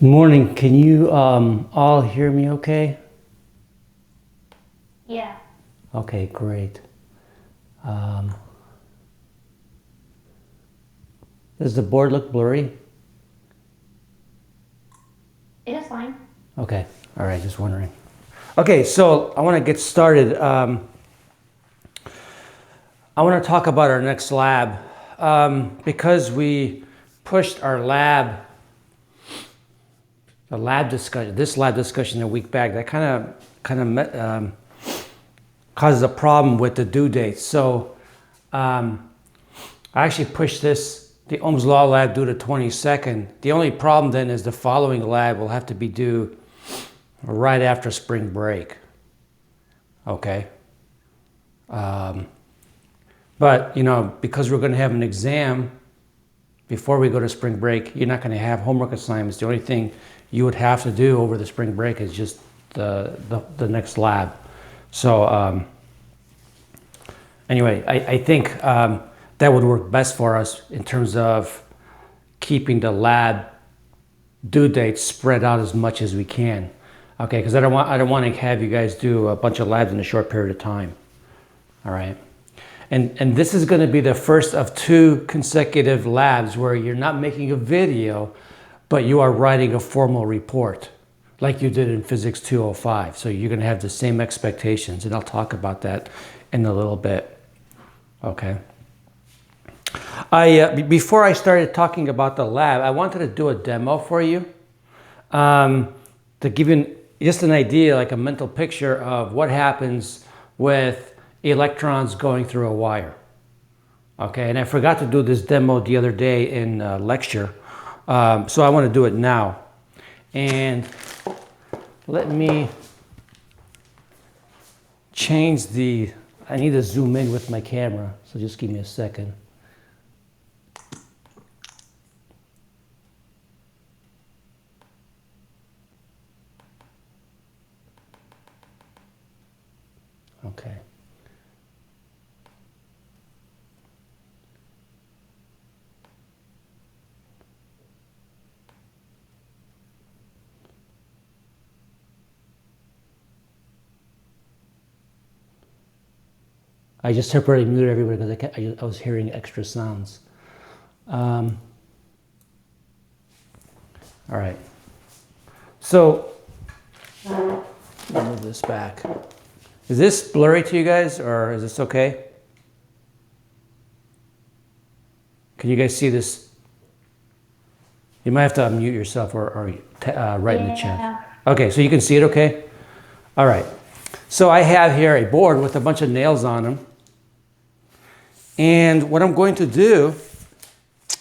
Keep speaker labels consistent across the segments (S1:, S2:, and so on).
S1: Morning. Can you all hear me okay?
S2: Yeah.
S1: Okay, great. Does the board look blurry?
S2: It is fine.
S1: Okay, all right, just wondering. Okay, so I want to get started. I want to talk about our next lab. Because we pushed our this lab discussion a week back, that kind of causes a problem with the due date. So I actually pushed the Ohm's Law lab due to 22nd. The only problem then is the following lab will have to be due right after spring break. Okay. But, because we're going to have an exam before we go to spring break, you're not going to have homework assignments. The only thing you would have to do over the spring break is just the next lab. So anyway, I think that would work best for us in terms of keeping the lab due dates spread out as much as we can. Okay, because I don't want to have you guys do a bunch of labs in a short period of time. All right. And this is going to be the first of 2 consecutive labs where you're not making a video, but you are writing a formal report like you did in Physics 205. So you're going to have the same expectations, and I'll talk about that in a little bit. Okay. Before I started talking about the lab, I wanted to do a demo for you to give you just an idea, like a mental picture of what happens with electrons going through a wire. Okay, and I forgot to do this demo the other day in lecture, so I want to do it now. And let me change I need to zoom in with my camera, so just give me a second. Okay. I just temporarily muted everybody because I was hearing extra sounds. All right. So, let me move this back. Is this blurry to you guys, or is this okay? Can you guys see this? You might have to unmute yourself or write in the chat. Okay, so you can see it okay? All right. So I have here a board with a bunch of nails on them. And what I'm going to do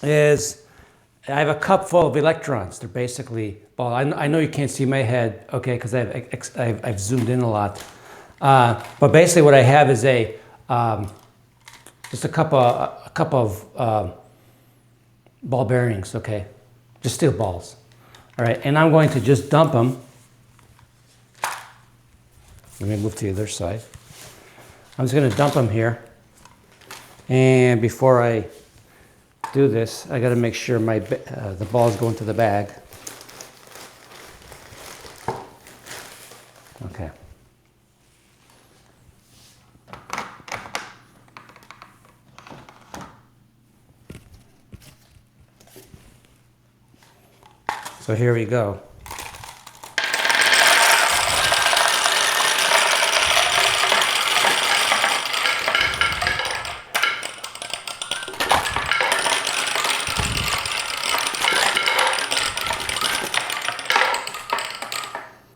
S1: is I have a cup full of electrons. They're basically, well, I know you can't see my head, okay, because I've zoomed in a lot. But basically what I have is just a cup of ball bearings, okay, just steel balls. All right, and I'm going to just dump them. Let me move to the other side. I'm just going to dump them here. And before I do this, I got to make sure the balls go into the bag. Okay. So here we go.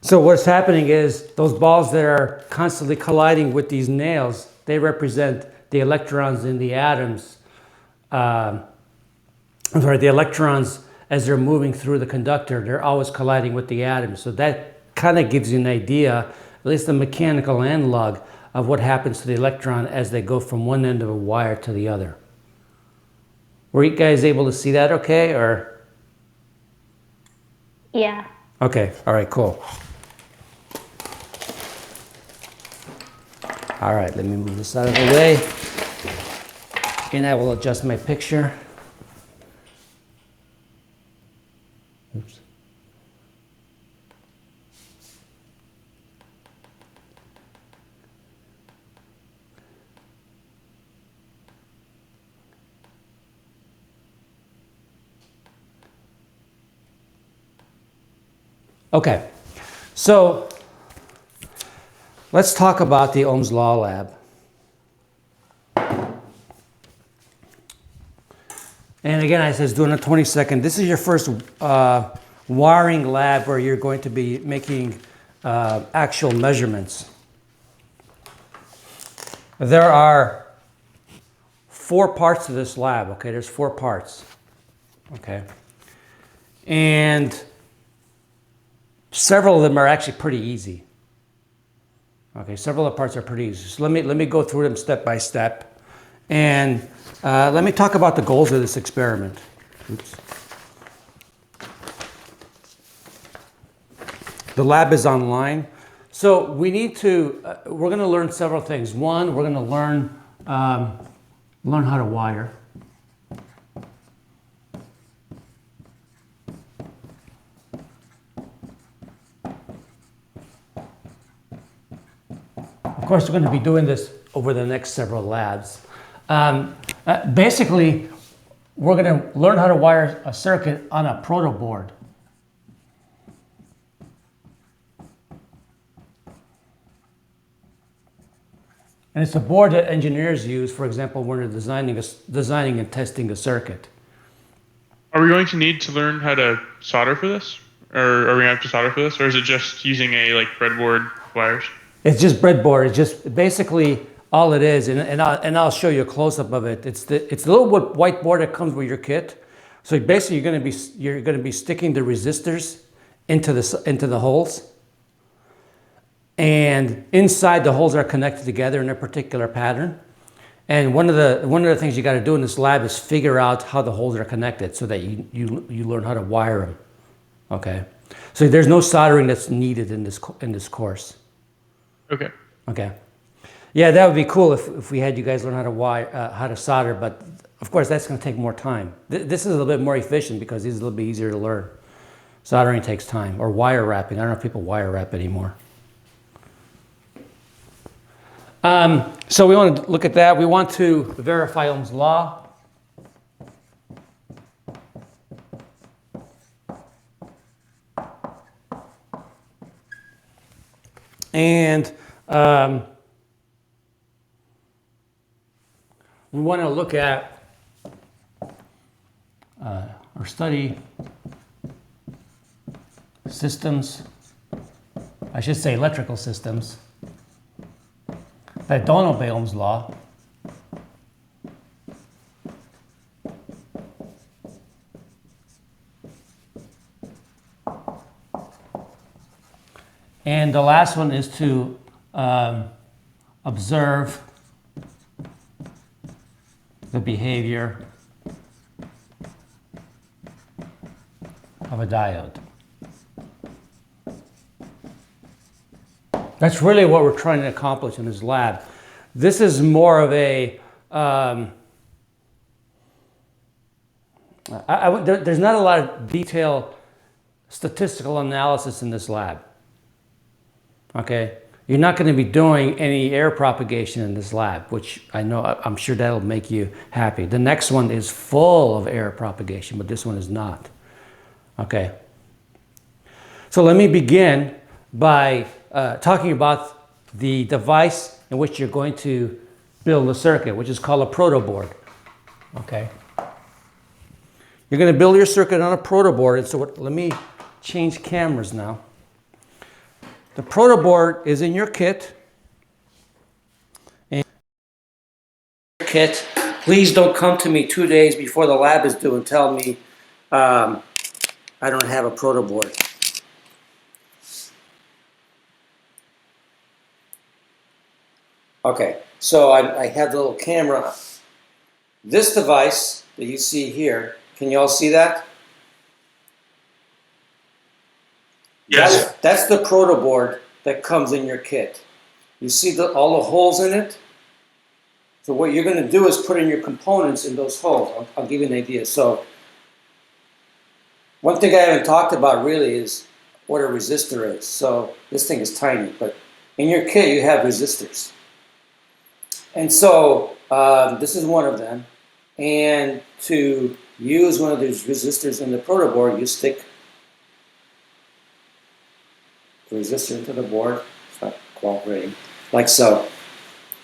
S1: So what's happening is those balls that are constantly colliding with these nails, they represent the electrons in the atoms. The electrons, as they're moving through the conductor, they're always colliding with the atoms. So that kind of gives you an idea, at least a mechanical analog, of what happens to the electron as they go from one end of a wire to the other. Were you guys able to see that okay, or?
S2: Yeah.
S1: Okay, all right, cool. All right, let me move this out of the way. And I will adjust my picture. Oops. Okay, so let's talk about the Ohm's Law lab. And again, I says doing a 20-second. This is your first wiring lab where you're going to be making actual measurements. There are 4 parts to this lab, okay? There's 4 parts, okay? And several of them are actually pretty easy. Okay, several of the parts are pretty easy. So let me go through them step by step. And let me talk about the goals of this experiment. Oops. The lab is online. So we need to, we're going to learn several things. One, we're going to learn how to wire. Of course, we're going to be doing this over the next several labs. Basically, we're going to learn how to wire a circuit on a protoboard. And it's a board that engineers use, for example, when they're designing and testing a circuit.
S2: Are we going to need to learn how to solder for this? Or are we going to have to solder for this? Or is it just using a breadboard wires?
S1: It's just breadboard. It's just basically all it is, and I'll show you a close-up of it. It's the little white board that comes with your kit. So basically, you're going to be sticking the resistors into the holes. And inside the holes are connected together in a particular pattern. And one of the things you got to do in this lab is figure out how the holes are connected so that you learn how to wire them. Okay. So there's no soldering that's needed in this course.
S2: Okay.
S1: Okay. Yeah, that would be cool if we had you guys learn how to wire, how to solder, but of course that's going to take more time. This is a little bit more efficient because these are a little bit easier to learn. Soldering takes time, or wire wrapping. I don't know if people wire wrap anymore. So we want to look at that. We want to verify Ohm's law. And we want to look at or study systems, I should say electrical systems, that don't obey Ohm's law. And the last one is to observe the behavior of a diode. That's really what we're trying to accomplish in this lab. This is more of a, there's not a lot of detailed statistical analysis in this lab. Okay, you're not going to be doing any air propagation in this lab, which I'm sure that'll make you happy. The next one is full of air propagation, but this one is not. Okay, so let me begin by talking about the device in which you're going to build the circuit, which is called a protoboard. Okay, you're going to build your circuit on a protoboard, and so let me change cameras now. The protoboard is in your kit. And please don't come to me 2 days before the lab is due and tell me I don't have a protoboard. Okay, so I have the little camera. This device that you see here, can you all see that?
S2: Yes.
S1: That's the protoboard that comes in your kit. You see all the holes in it? So what you're going to do is put in your components in those holes. I'll give you an idea. So one thing I haven't talked about really is what a resistor is. So this thing is tiny, but in your kit you have resistors. And so this is one of them. And to use one of these resistors in the protoboard, you stick the resistor into the board. It's not cooperating. Like so.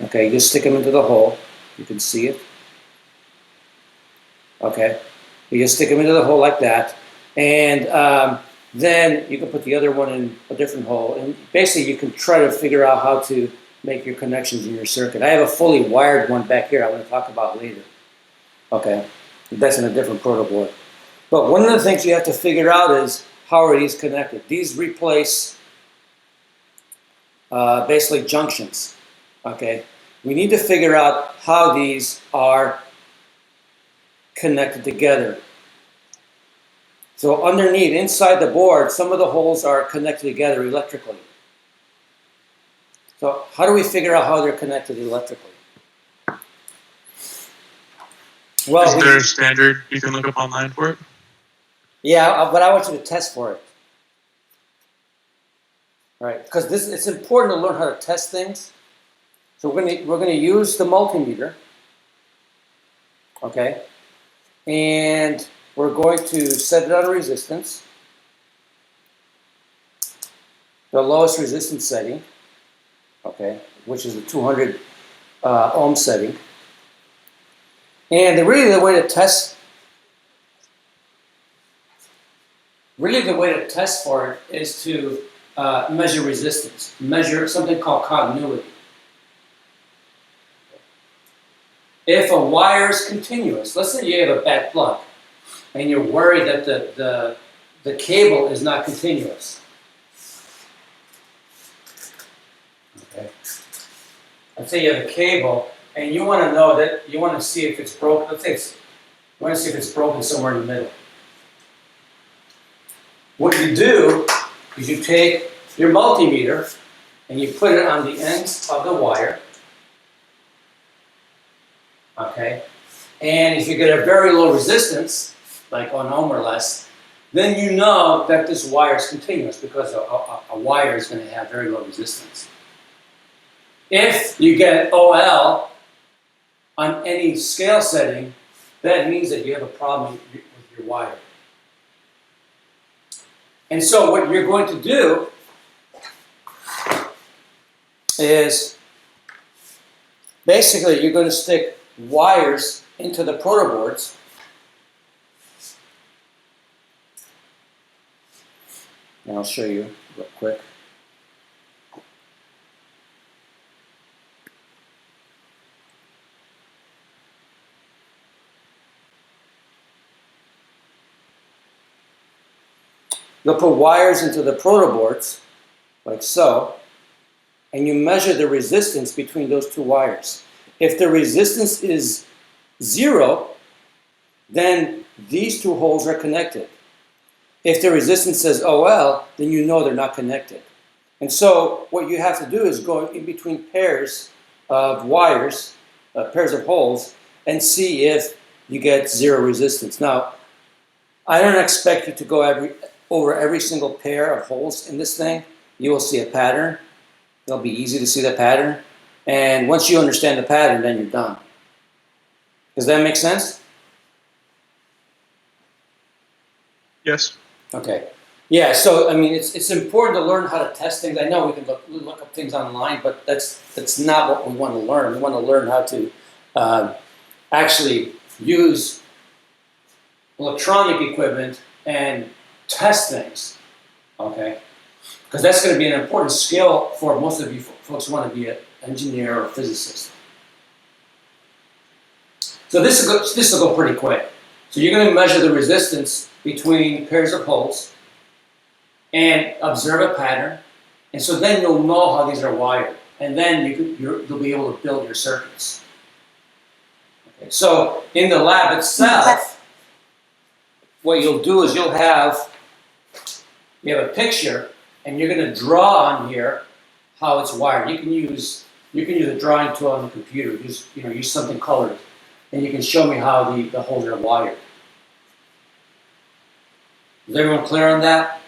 S1: Okay, you stick them into the hole. You can see it. Okay, you just stick them into the hole like that. And then you can put the other one in a different hole. And basically you can try to figure out how to make your connections in your circuit. I have a fully wired one back here I'm going to talk about later. Okay, that's in a different protoboard. But one of the things you have to figure out is how are these connected? These replace basically junctions. Okay, we need to figure out how these are connected together. So underneath, inside the board, some of the holes are connected together electrically. So how do we figure out how they're connected electrically? Well,
S2: Is there a standard you can look up online for it?
S1: Yeah, but I want you to test for it. Right, because it's important to learn how to test things. So we're gonna use the multimeter, okay, and we're going to set it on a resistance, the lowest resistance setting, okay, which is a 200 ohm setting. And really the way to test for it is to measure resistance, measure something called continuity. If a wire is continuous, let's say you have a bad plug, and you're worried that the cable is not continuous. Okay. Let's say you have a cable, and you want to know that you want to see if it's broken. You want to see if it's broken somewhere in the middle. What you do is you take your multimeter and you put it on the ends of the wire. Okay, and if you get a very low resistance, like 1 ohm or less, then you know that this wire is continuous because a wire is going to have very low resistance. If you get OL on any scale setting, that means that you have a problem with your wire. And so what you're going to do is basically you're going to stick wires into the protoboards. And I'll show you real quick. You'll put wires into the protoboards, like so, and you measure the resistance between those two wires. If the resistance is 0, then these two holes are connected. If the resistance says OL, then you know they're not connected. And so what you have to do is go in between pairs of wires, pairs of holes, and see if you get 0 resistance. Now, I don't expect you to go over every single pair of holes in this thing. You will see a pattern. It'll be easy to see the pattern. And once you understand the pattern, then you're done. Does that make sense?
S2: Yes.
S1: Okay. Yeah, so I mean, it's important to learn how to test things. I know we can look up things online, but that's not what we want to learn. We want to learn how to actually use electronic equipment and test things. Okay, because that's going to be an important skill for most of you folks who want to be an engineer or a physicist. So this will go pretty quick. So you're going to measure the resistance between pairs of holes and observe a pattern. And so then you'll know how these are wired. And then you'll be able to build your circuits. Okay. So in the lab itself, what you'll do is you have a picture, and you're going to draw on here how it's wired. You can use a drawing tool on the computer. Use something colored, and you can show me how the holes are wired. Is everyone clear on that?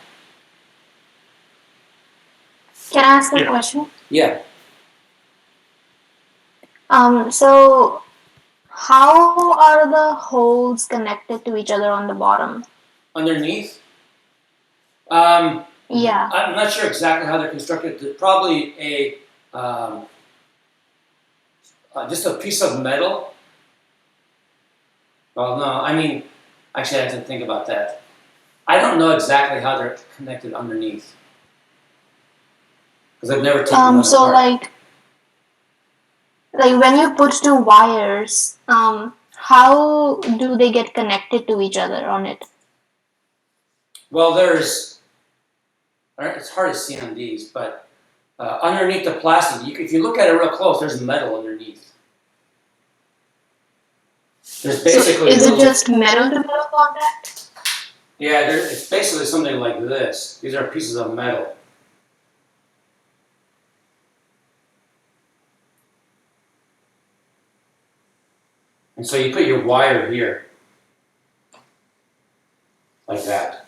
S3: Can I ask a question?
S1: Yeah.
S3: So how are the holes connected to each other on the bottom?
S1: Underneath?
S3: Yeah.
S1: I'm not sure exactly how they're constructed. They're probably just a piece of metal. Well, no, I mean, actually, I have to think about that. I don't know exactly how they're connected underneath because I've never taken one
S3: So
S1: apart.
S3: like when you put two wires, how do they get connected to each other on it?
S1: Well, it's hard to see on these, but underneath the plastic, if you look at it real close, there's metal underneath. There's basically
S3: So is it just metal to metal contact?
S1: yeah, it's basically something like this. These are pieces of metal. And so you put your wire here, like that.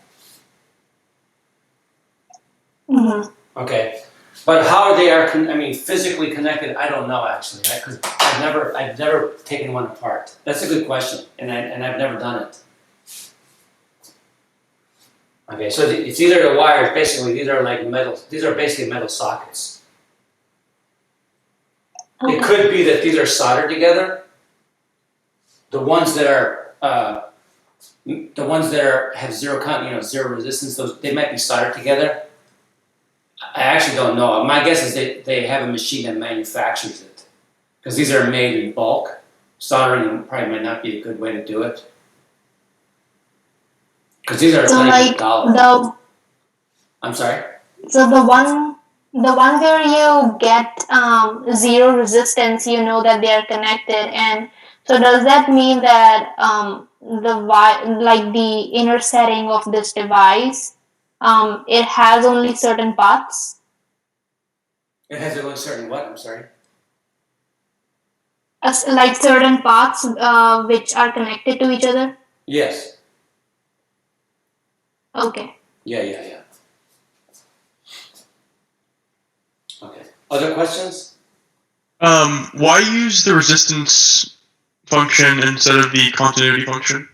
S3: Mm-hmm.
S1: Okay, but how they are, physically connected, I don't know actually, because I've never taken one apart. That's a good question, and I've never done it. Okay, so it's either the wires. Basically, these are like metal. These are basically metal sockets.
S3: Okay.
S1: It could be that these are soldered together. The ones that have zero resistance. They might be soldered together. I actually don't know. My guess is they have a machine that manufactures it, because these are made in bulk. Soldering them probably might not be a good way to do it, because these are
S3: So
S1: like $1. I'm sorry.
S3: so the one where you get zero resistance, you know that they are connected, and so does that mean that the inner setting of this device, it has only certain paths?
S1: It has a certain what? I'm sorry.
S3: Like certain paths which are connected to each other?
S1: Yes.
S3: Okay.
S1: Yeah. Okay. Other questions?
S2: Why use the resistance function instead of the continuity function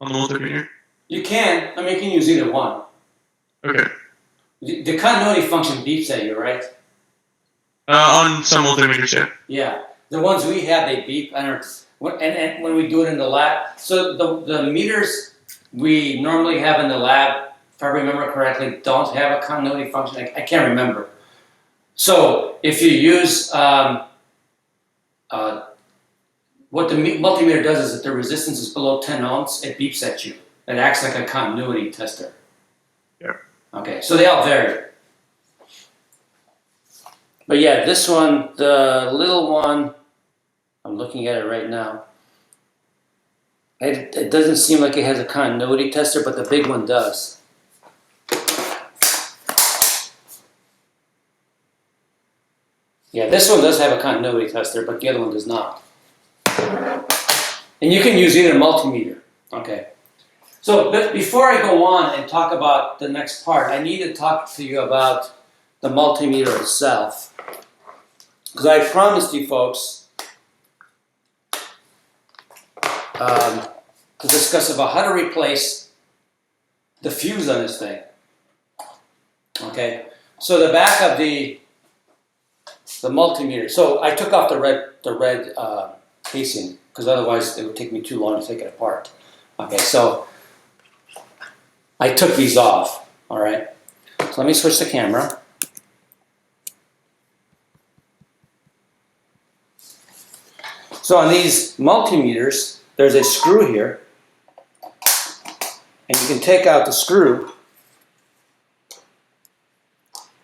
S2: on the multimeter?
S1: You can. You can use either one.
S2: Okay.
S1: The continuity function beeps at you, right?
S2: On some multimeters, yeah.
S1: Yeah. The ones we have, they beep. And when we do it in the lab, so the meters we normally have in the lab, if I remember correctly, don't have a continuity function. I can't remember. So if you use what the multimeter does is if the resistance is below 10 ohms, it beeps at you. It acts like a continuity tester.
S2: Yeah.
S1: Okay, so they all vary. But yeah, this one, the little one, I'm looking at it right now. It doesn't seem like it has a continuity tester, but the big one does. Yeah, this one does have a continuity tester, but the other one does not. And you can use either multimeter. Okay. So before I go on and talk about the next part, I need to talk to you about the multimeter itself. Because I promised you folks to discuss about how to replace the fuse on this thing. Okay, so the back of the multimeter. So I took off the red casing because otherwise it would take me too long to take it apart. Okay, so I took these off. All right, so let me switch the camera. So on these multimeters, there's a screw here, and you can take out the screw.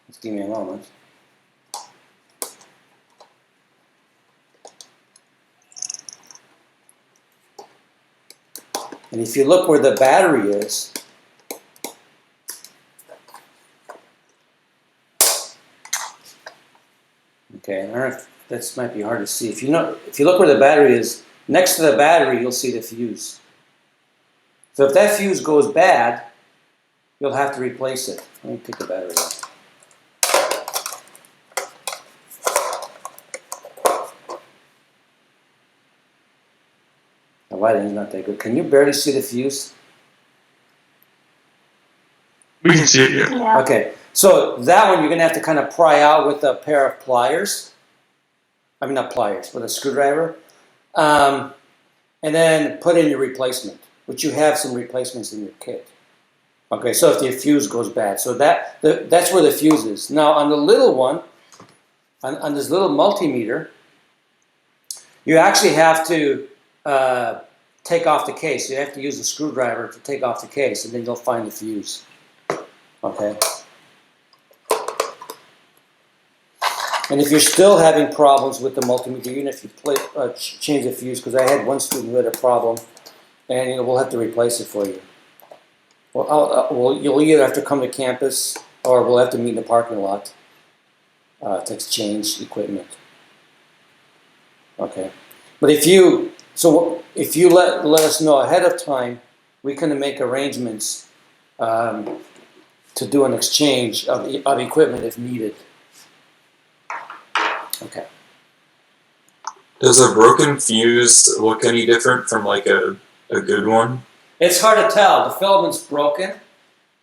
S1: Just give me a moment. And if you look where the battery is, okay, I don't know if this might be hard to see. If you look where the battery is, next to the battery, you'll see the fuse. So if that fuse goes bad, you'll have to replace it. Let me pick the battery up. The lighting's not that good. Can you barely see the fuse?
S2: We can see it here.
S3: Yeah.
S1: Okay, so that one you're gonna have to kind of pry out with a pair of pliers. I mean, not pliers, with a screwdriver. And then put in your replacement, which you have some replacements in your kit. Okay, so if the fuse goes bad. So that's where the fuse is. Now on the little one, on this little multimeter, you actually have to take off the case. You have to use a screwdriver to take off the case, and then you'll find the fuse. Okay. And if you're still having problems with the multimeter, even if you change the fuse, because I had one student who had a problem, and we'll have to replace it for you. Well, you'll either have to come to campus, or we'll have to meet in the parking lot to exchange equipment. Okay. But if you let us know ahead of time, we can make arrangements to do an exchange of equipment if needed. Okay.
S4: Does a broken fuse look any different from like a good one?
S1: It's hard to tell. The filament's broken.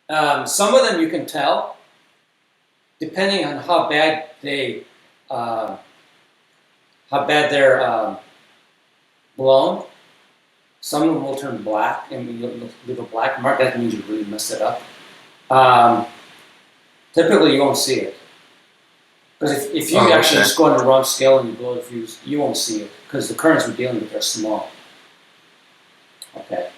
S1: Some of them you can tell, depending on how bad they're blown. Some of them will turn black, and you'll leave a black mark. That means you really messed it up. Typically, you won't see it. Because if you actually just go on the wrong scale and you blow the fuse, you won't see it, because the currents we're dealing with are small. Okay.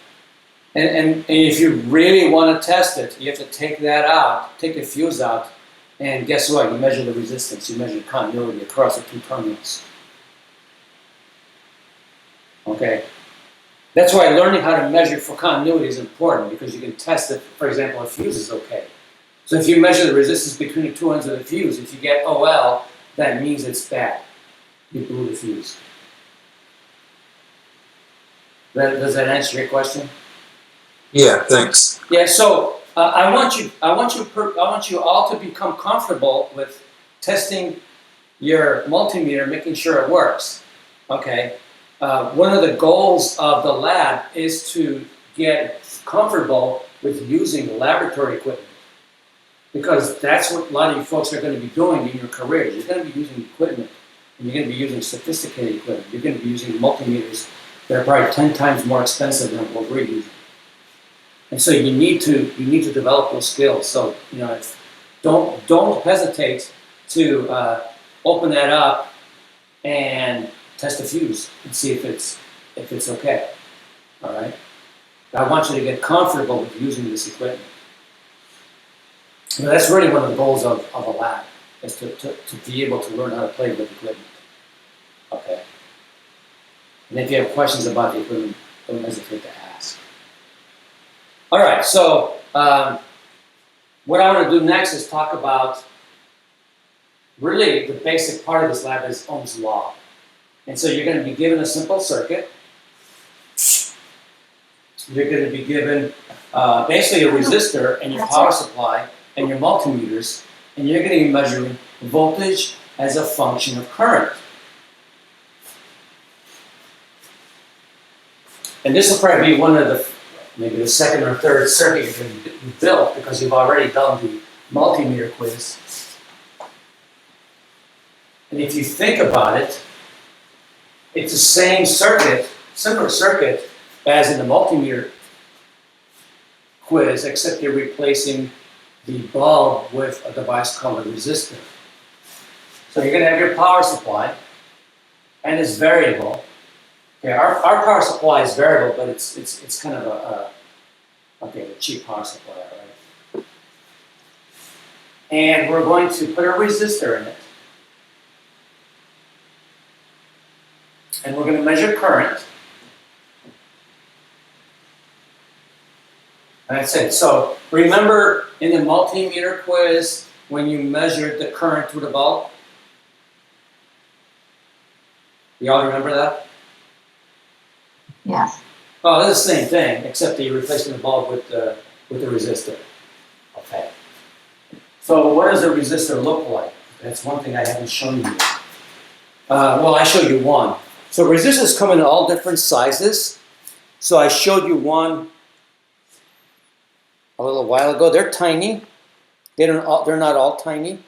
S1: And if you really want to test it, you have to take that out, take the fuse out, and guess what? You measure the resistance, you measure the continuity across the two terminals. Okay? That's why learning how to measure for continuity is important, because you can test it. For example, a fuse is okay. So if you measure the resistance between the two ends of the fuse, if you get OL, that means it's bad. You blew the fuse. Does that answer your question?
S4: Yeah, thanks.
S1: Yeah. So I want you all to become comfortable with testing your multimeter, making sure it works. Okay. One of the goals of the lab is to get comfortable with using laboratory equipment. Because that's what a lot of you folks are going to be doing in your careers. You're going to be using equipment, and you're going to be using sophisticated equipment. You're going to be using multimeters that are probably 10 times more expensive than what we're using. And so you need to develop those skills. So don't hesitate to open that up and test the fuse and see if it's okay. All right. I want you to get comfortable with using this equipment. Now, that's really one of the goals of a lab, is to be able to learn how to play with equipment. Okay. And if you have questions about the equipment, don't hesitate to ask. All right, so what I want to do next is talk about, really the basic part of this lab is Ohm's law. And so you're going to be given a simple circuit. You're going to be given basically a resistor and your power supply and your multimeters, and you're going to be measuring voltage as a function of current. And this will probably be one of maybe the second or third circuit you've built, because you've already done the multimeter quiz. And if you think about it, it's the same circuit, similar circuit as in the multimeter quiz, except you're replacing the bulb with a device called a resistor. So you're going to have your power supply, and it's variable. Okay, our power supply is variable, but it's kind of a cheap power supply, right? And we're going to put a resistor in it, and we're going to measure current. And that's it. So remember in the multimeter quiz when you measured the current through the bulb? You all remember that?
S3: Yes.
S1: Oh, it's the same thing, except that you're replacing the bulb with the resistor. Okay. So what does a resistor look like? That's one thing I haven't shown you yet. Well, I showed you one. So resistors come in all different sizes. So I showed you one a little while ago. They're tiny. They're not all tiny.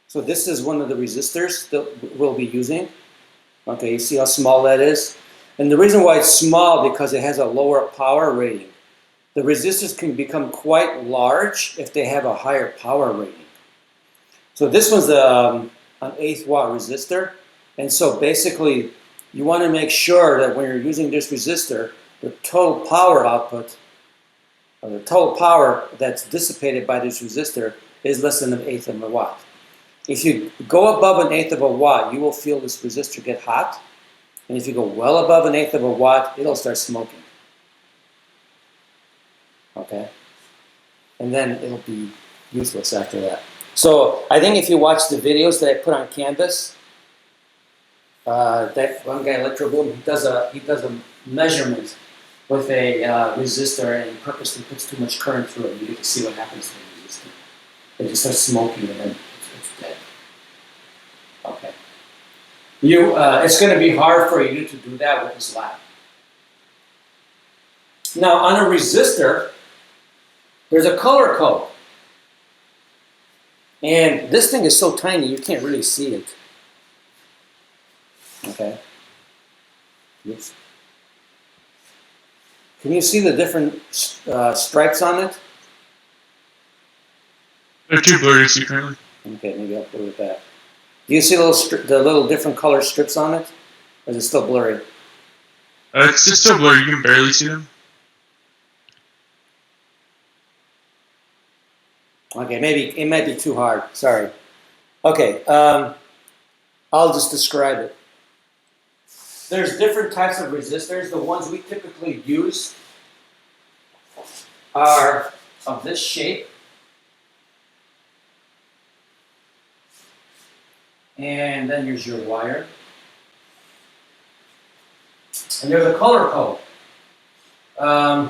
S1: So this is one of the resistors that we'll be using. Okay, you see how small that is? And the reason why it's small because it has a lower power rating. The resistors can become quite large if they have a higher power rating. So this one's an 1/8 watt resistor. And so basically, you want to make sure that when you're using this resistor, the total power output, or the total power that's dissipated by this resistor is less than 1/8 of a watt. If you go above 1/8 of a watt, you will feel this resistor get hot. And if you go well above 1/8 of a watt, it'll start smoking. Okay? And then it'll be useless after that. So I think if you watch the videos that I put on Canvas, that one guy, Electroboom, he does a measurement with a resistor, and he purposely puts too much current through it. You get to see what happens to the resistor. It just starts smoking, and then it's dead. Okay. It's going to be hard for you to do that with this lab. Now, on a resistor, there's a color code. And this thing is so tiny, you can't really see it. Okay. Oops. Can you see the different stripes on it?
S2: They're too blurry to see currently.
S1: Okay, maybe I'll play with that. Do you see the little different color strips on it? Or is it still blurry?
S2: It's just so blurry, you can barely see them.
S1: Okay, maybe it might be too hard. Sorry. Okay, I'll just describe it. There's different types of resistors. The ones we typically use are of this shape. And then here's your wire. And there's a color code. I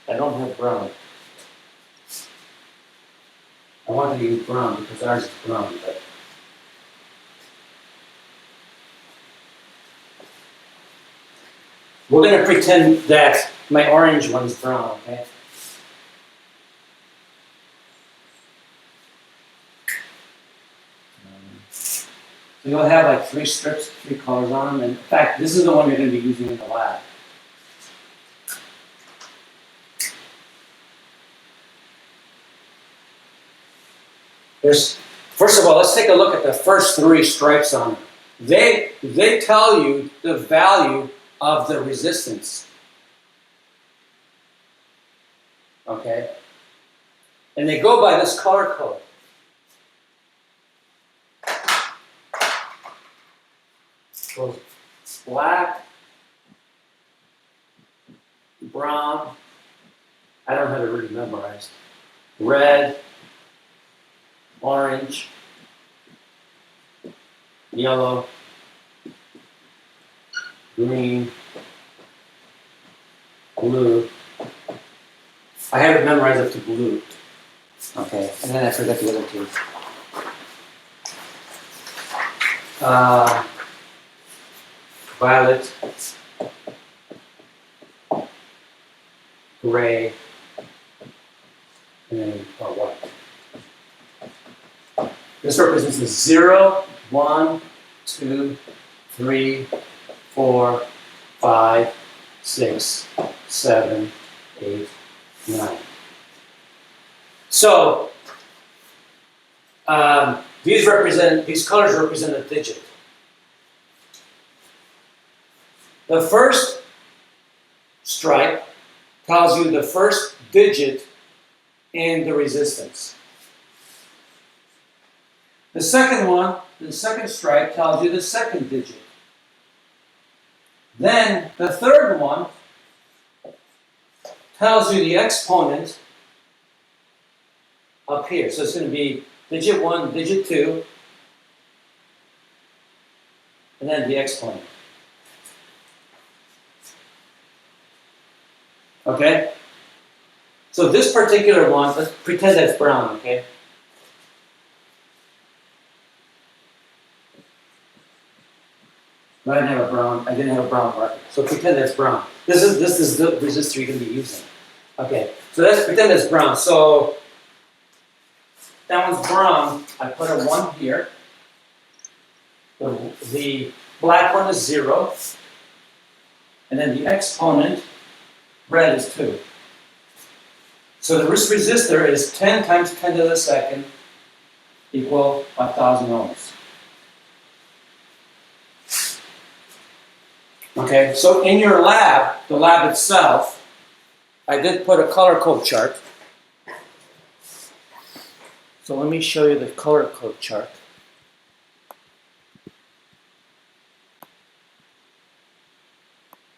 S1: don't have brown. I wanted to use brown because ours is brown, but we're going to pretend that my orange one's brown, okay? So you'll have like 3 strips, 3 colors on them. And in fact, this is the one you're going to be using in the lab. First of all, let's take a look at the first 3 stripes on them. They tell you the value of the resistance. Okay? And they go by this color code. So black, brown, I don't have it really memorized, red, orange, yellow, green, blue. I have it memorized up to blue. Okay, and then I forgot the other 2. Violet, gray, and then white. This represents the 0, 1, 2, 3, 4, 5, 6, 7, 8, 9. So these colors represent a digit. The first stripe tells you the first digit in the resistance. The second one, the second stripe, tells you the second digit. Then the third one tells you the exponent up here. So it's going to be digit 1, digit 2, and then the exponent. Okay? So this particular one, let's pretend that's brown, okay? I didn't have a brown marker. So pretend that's brown. This is the resistor you're going to be using. Okay, so let's pretend it's brown. So that one's brown. I put a 1 here. The black one is 0. And then the exponent, red, is 2. So the resistor is 10 times 10 to the second equal 1,000 ohms. Okay, so in your lab, the lab itself, I did put a color code chart. So let me show you the color code chart.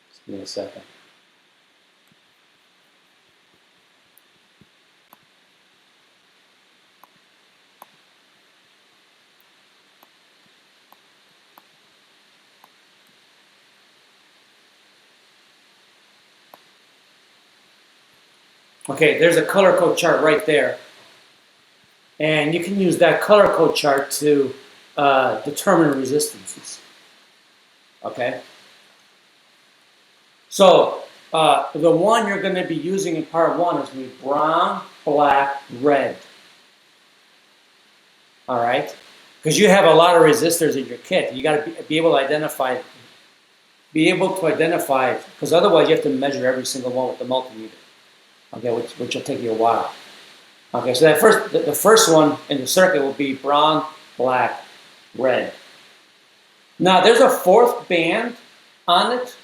S1: Just give me a second. Okay, there's a color code chart right there. And you can use that color code chart to determine resistances. Okay? So, the one you're going to be using in part 1 is going to be brown, black, red. All right? Because you have a lot of resistors in your kit. You got to be able to identify, because otherwise you have to measure every single one with the multimeter. Okay, which will take you a while. Okay, so the first one in the circuit will be brown, black, red. Now there's a 4th band on it.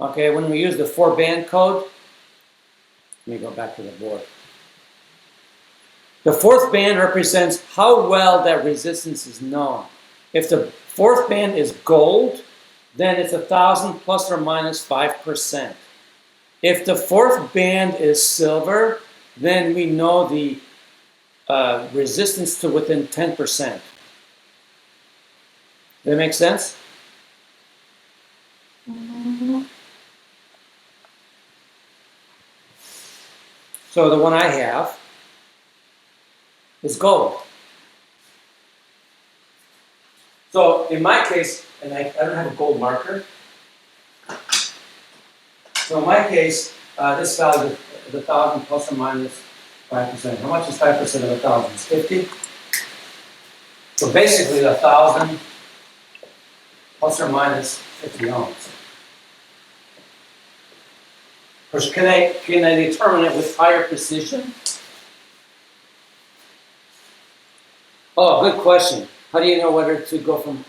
S1: Okay, when we use the 4-band code, let me go back to the board. The 4th band represents how well that resistance is known. If the 4th band is gold, then it's 1,000 plus or minus 5%. If the 4th band is silver, then we know the resistance to within 10%. Does that make sense?
S3: Mm-hmm.
S1: So the one I have is gold. So in my case, and I don't have a gold marker, so in my case, this value is 1,000 plus or minus 5%. How much is 5% of 1,000? It's 50. So basically 1,000 plus or minus 50 ohms. Of course, can I determine it with higher precision? Oh, good question. How do you know whether to go from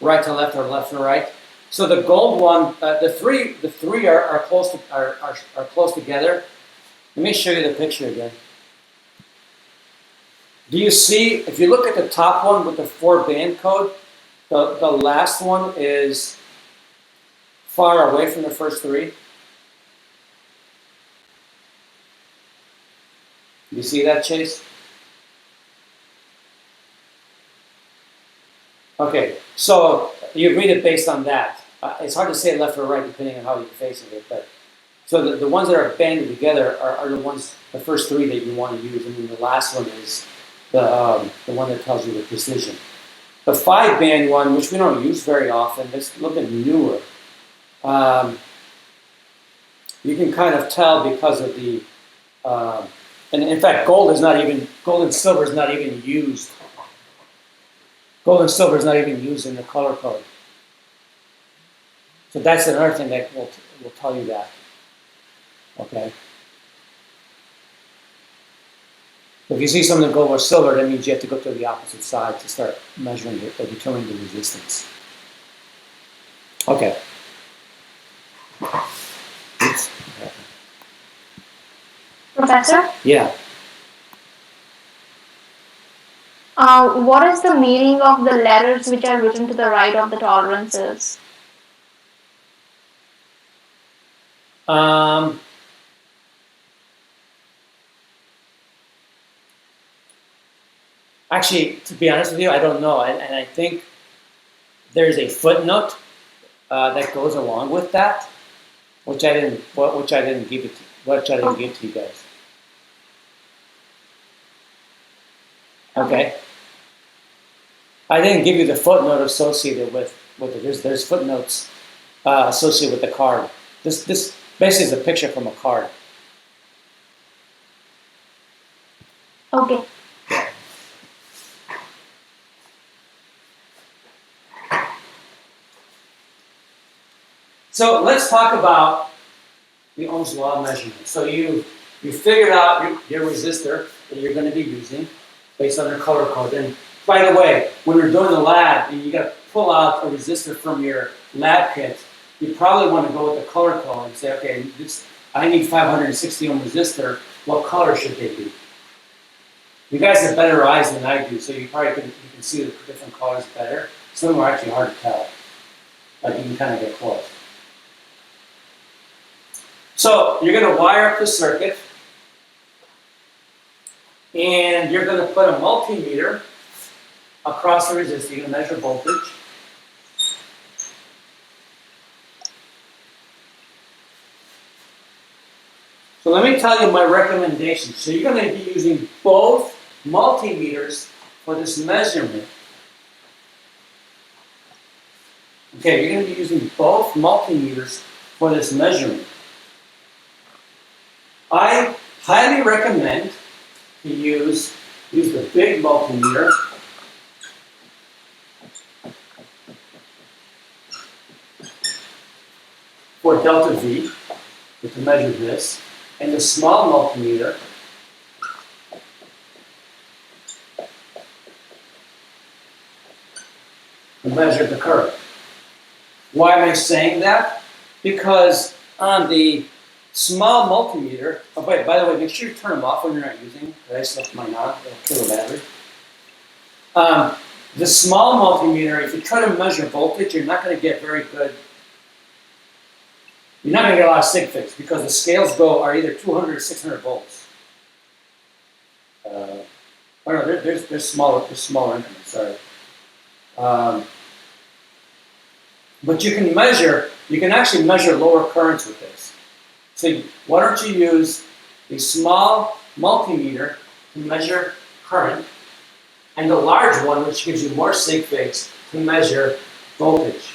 S1: right to left or left to right? So the gold one, the three are close together. Let me show you the picture again. Do you see? If you look at the top one with the 4-band code, the last one is far away from the first 3. You see that, Chase? Okay, so you read it based on that. It's hard to say left or right depending on how you're facing it, but so the ones that are banded together are the ones, the first 3 that you want to use, and then the last one is the one that tells you the precision. The 5-band one, which we don't use very often, it's a little bit newer. You can kind of tell because of the, and in fact, gold and silver is not even used. Gold and silver is not even used in the color code. So that's another thing that will tell you that. Okay. If you see something gold or silver, that means you have to go to the opposite side to start measuring it or determining the resistance. Okay. Oops.
S3: Professor?
S1: Yeah.
S3: What is the meaning of the letters which are written to the right of the tolerances?
S1: Actually, to be honest with you, I don't know, and I think there's a footnote that goes along with that, which I didn't give to you guys. Okay. I didn't give you the footnote associated with with it. There's footnotes associated with the card. This basically is a picture from a card.
S3: Okay.
S1: So let's talk about the Ohm's law measurement. So you figured out your resistor that you're going to be using based on their color code. And by the way, when you're doing the lab and you got to pull out a resistor from your lab kit, you probably want to go with the color code and say, okay, I need 560 ohm resistor. What color should they be? You guys have better eyes than I do, so you probably can see the different colors better. Some of them are actually hard to tell, but you can kind of get close. So you're going to wire up the circuit, and you're going to put a multimeter across the resistor. You're going to measure voltage. So let me tell you my recommendation. So you're going to be using both multimeters for this measurement. Okay, you're going to be using both multimeters for this measurement. I highly recommend to use the big multimeter for delta V to measure this, and the small multimeter to measure the current. Why am I saying that? Because on the small multimeter, oh wait, by the way, make sure you turn them off when you're not using them. I just left mine on, it'll kill the battery. The small multimeter, if you try to measure voltage, you're not going to get very good. You're not going to get a lot of sig figs because the scales are either 200 or 600 volts. Oh no, there's smaller increments. Sorry. But you can actually measure lower currents with this. So why don't you use a small multimeter to measure current, and the large one, which gives you more sig figs, to measure voltage.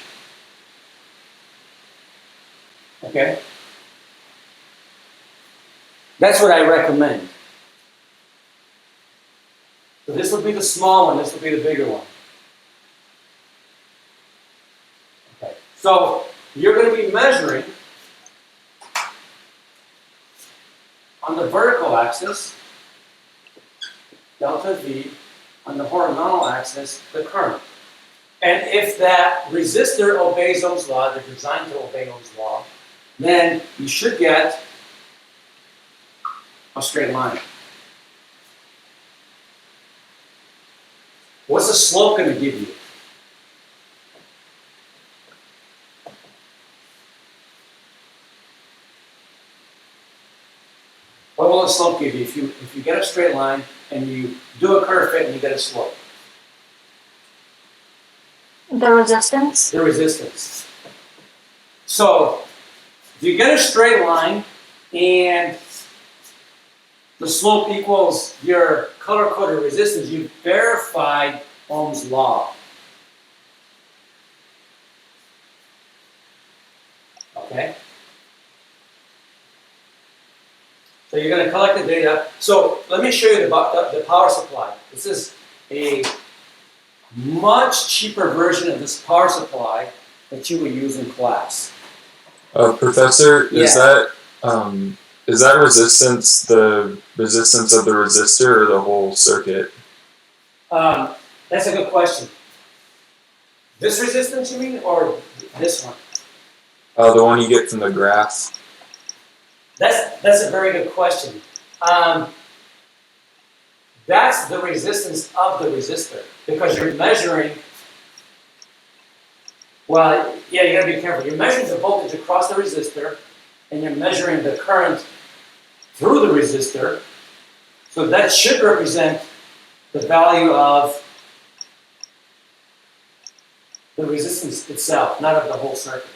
S1: Okay? That's what I recommend. So this will be the small one, this will be the bigger one. Okay. So you're going to be measuring on the vertical axis, delta V, on the horizontal axis, the current. And if that resistor obeys Ohm's law, they're designed to obey Ohm's law, then you should get a straight line. What's the slope going to give you? What will the slope give you if you get a straight line and you do a curve fit and you get a slope?
S3: The resistance.
S1: The resistance. So if you get a straight line and the slope equals your color-coded resistance, you've verified Ohm's law. Okay? So you're going to collect the data. So let me show you the power supply. This is a much cheaper version of this power supply that you would use in class.
S4: Professor,
S1: Yeah.
S4: is that resistance the resistance of the resistor or the whole circuit?
S1: That's a good question. This resistance, you mean, or this one?
S4: The one you get from the graph.
S1: That's a very good question. That's the resistance of the resistor because you're measuring. Well, yeah, you gotta be careful. You're measuring the voltage across the resistor, and you're measuring the current through the resistor. So that should represent the value of the resistance itself, not of the whole circuit.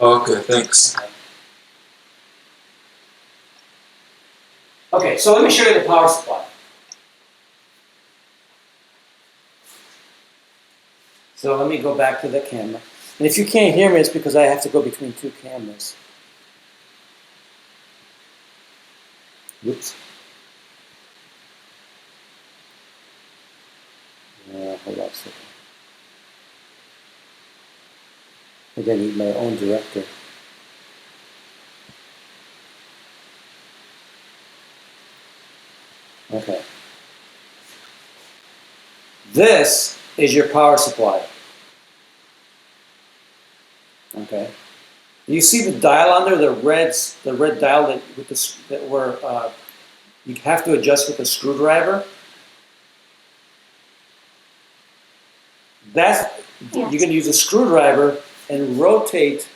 S4: Okay, thanks.
S1: Okay, so let me show you the power supply. So let me go back to the camera. And if you can't hear me, it's because I have to go between two cameras. Whoops. Hold on a second. I think I need my own director. Okay. This is your power supply. Okay. You see the dial under the red dial that you have to adjust with a screwdriver. That's
S3: Yes.
S1: You can use a screwdriver and rotate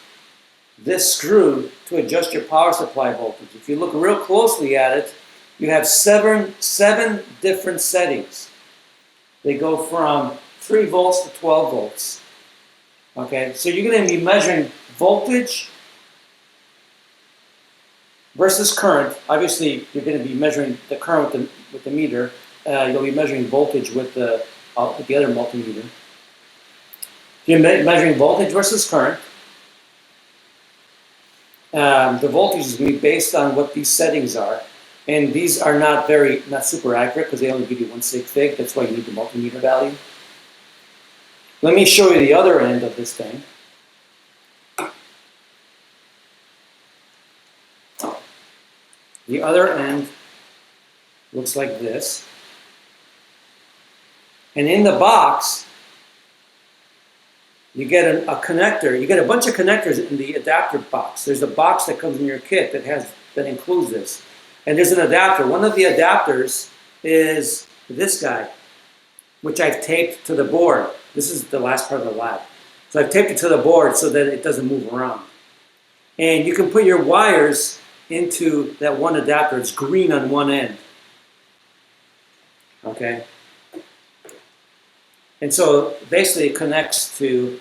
S1: this screw to adjust your power supply voltage. If you look real closely at it, you have seven different settings. They go from 3 volts to 12 volts. Okay, so you're going to be measuring voltage versus current. Obviously, you're going to be measuring the current with the meter. You'll be measuring voltage with the other multimeter. You're measuring voltage versus current. The voltage is going to be based on what these settings are. And these are not super accurate because they only give you 1 sig fig. That's why you need the multimeter value. Let me show you the other end of this thing. The other end looks like this. And in the box, you get a connector. You get a bunch of connectors in the adapter box. There's a box that comes in your kit that includes this. And there's an adapter. One of the adapters is this guy, which I've taped to the board. This is the last part of the lab. So I've taped it to the board so that it doesn't move around. And you can put your wires into that one adapter. It's green on one end. Okay? And so basically it connects to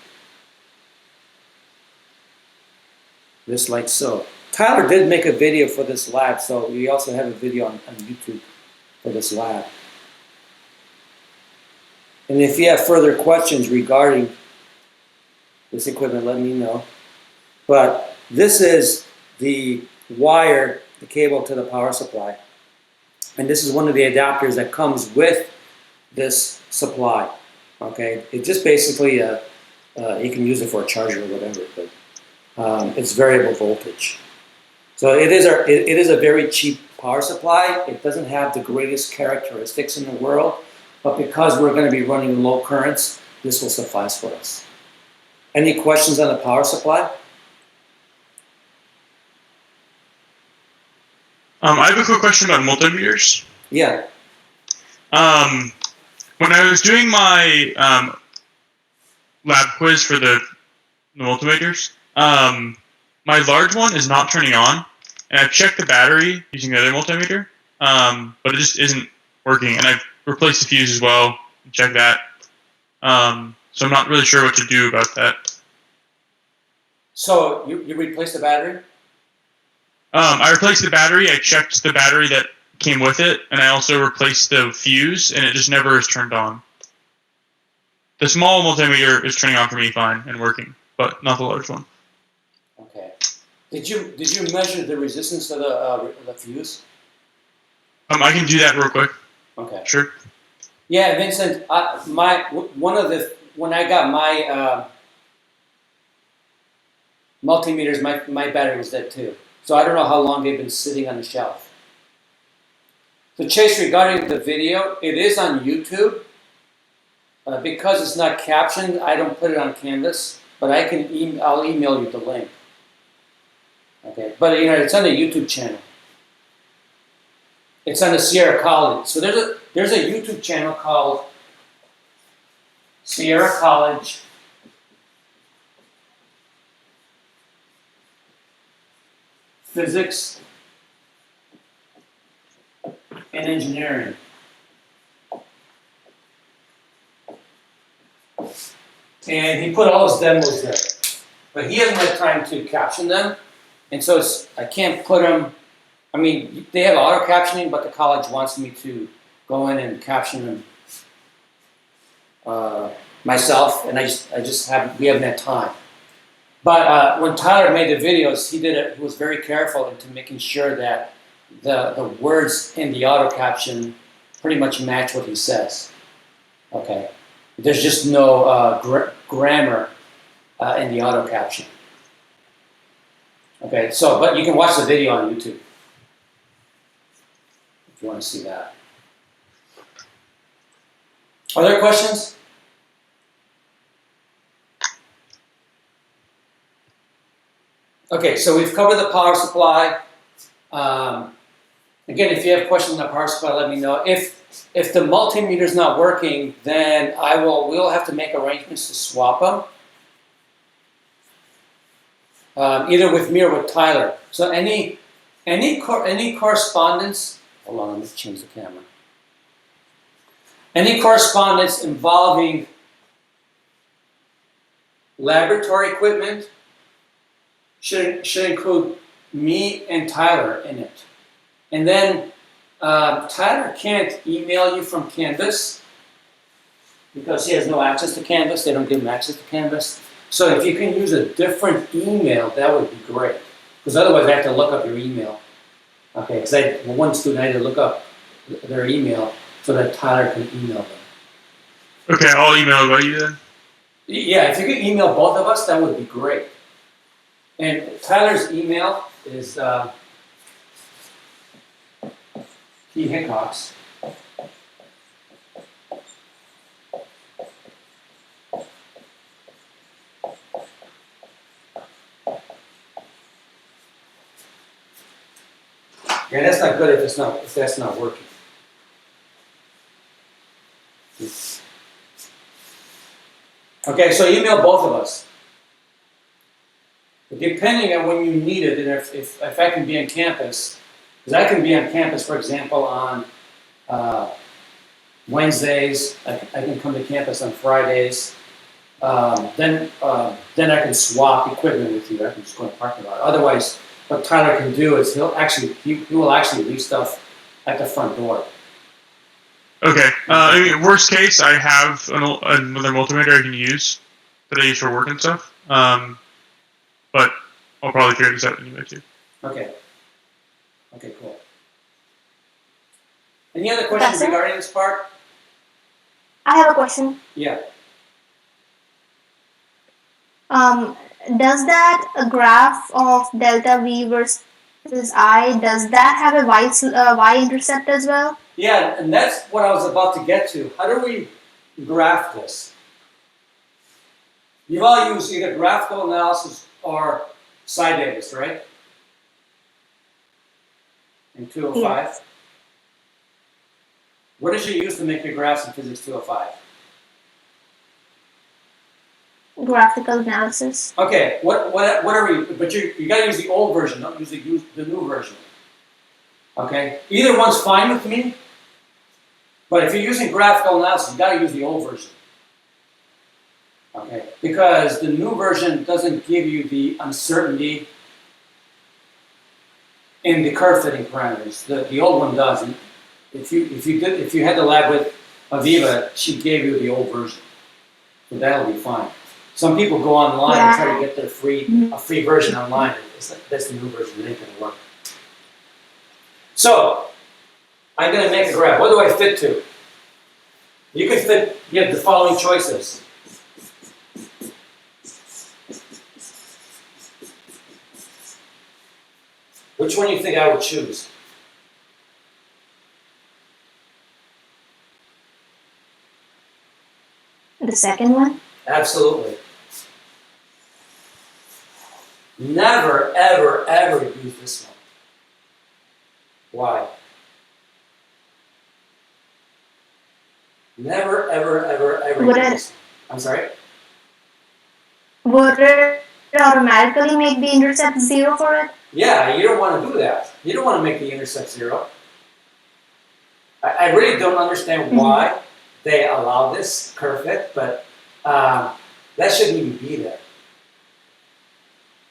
S1: this like so. Tyler did make a video for this lab, so we also have a video on YouTube for this lab. And if you have further questions regarding this equipment, let me know. But this is the wire, the cable to the power supply. And this is one of the adapters that comes with this supply. Okay, it's just basically you can use it for a charger or whatever, but it's variable voltage. So it is a very cheap power supply. It doesn't have the greatest characteristics in the world, but because we're going to be running low currents, this will suffice for us. Any questions on the power supply?
S2: I have a quick question about multimeters.
S1: Yeah.
S2: When I was doing my lab quiz for the multimeters, my large one is not turning on, and I've checked the battery using the other multimeter, but it just isn't working. And I've replaced the fuse as well. Check that. So I'm not really sure what to do about that.
S1: So you replaced the battery?
S2: I replaced the battery. I checked the battery that came with it, and I also replaced the fuse, and it just never is turned on. The small multimeter is turning on for me fine and working, but not the large one.
S1: Okay. Did you measure the resistance of the fuse?
S2: I can do that real quick.
S1: Okay.
S2: Sure.
S1: Yeah, Vincent. When I got my multimeters, my battery was dead too. So I don't know how long they've been sitting on the shelf. So Chase, regarding the video, it is on YouTube. Because it's not captioned, I don't put it on Canvas, but I'll email you the link. Okay, but it's on the YouTube channel. It's on the Sierra College. So there's a YouTube channel called Sierra College Physics and Engineering. And he put all his demos there. But he hasn't had time to caption them. And so I can't put them. I mean, they have auto captioning, but the college wants me to go in and caption them myself, and we haven't had time. But when Tyler made the videos, he was very careful into making sure that the words in the auto caption pretty much match what he says. Okay, there's just no grammar in the auto caption. Okay, so but you can watch the video on YouTube if you want to see that. Are there questions? Okay, so we've covered the power supply. Again, if you have questions on the power supply, let me know. If the multimeter is not working, then we'll have to make arrangements to swap them, either with me or with Tyler. So any correspondence. Hold on, let me change the camera. Any correspondence involving laboratory equipment should include me and Tyler in it. And then Tyler can't email you from Canvas because he has no access to Canvas. They don't give him access to Canvas. So if you can use a different email, that would be great. Because otherwise I have to look up your email. Okay, because one student I had to look up their email so that Tyler can email them.
S2: Okay, I'll email about you then.
S1: Yeah, if you could email both of us, that would be great. And Tyler's email is P. Hickox. Yeah, that's not good if that's not working. Okay, so email both of us. Depending on when you need it, and if I can be on campus, because I can be on campus, for example, on Wednesdays, I can come to campus on Fridays, then I can swap equipment with you. I can just go in the parking lot. Otherwise, what Tyler can do is he will actually leave stuff at the front door.
S2: Okay. I mean, worst case, I have another multimeter I can use that I use for work and stuff. But I'll probably figure this out anyway too.
S1: Okay. Okay, cool. Any other questions regarding this part?
S3: I have a question.
S1: Yeah.
S3: Does that graph of delta V versus I, does that have a y-intercept as well?
S1: Yeah, and that's what I was about to get to. How do we graph this? You've all used either graphical analysis or Davis, right? In 205?
S3: Yes.
S1: What did you use to make your graphs in Physics 205?
S3: Graphical analysis.
S1: Okay, what are we, but you gotta use the old version, don't use the new version. Okay? Either one's fine with me, but if you're using graphical analysis, you gotta use the old version. Okay? Because the new version doesn't give you the uncertainty in the curve fitting parameters. The old one does. And if you had the lab with Aviva, she gave you the old version. So that'll be fine. Some people go online and try to get their a free version online. It's like, that's the new version, it ain't gonna work. So, I'm gonna make a graph. What do I fit to? You have the following choices. Which one do you think I would choose?
S3: The second one?
S1: Absolutely. Never, ever, ever use this one. Why? Never, ever, ever, ever use this one. I'm sorry?
S3: Would it automatically make the intercept 0 for it?
S1: Yeah, you don't want to do that. You don't want to make the intercept 0. I really don't understand why they allow this curve fit, but that shouldn't even be there.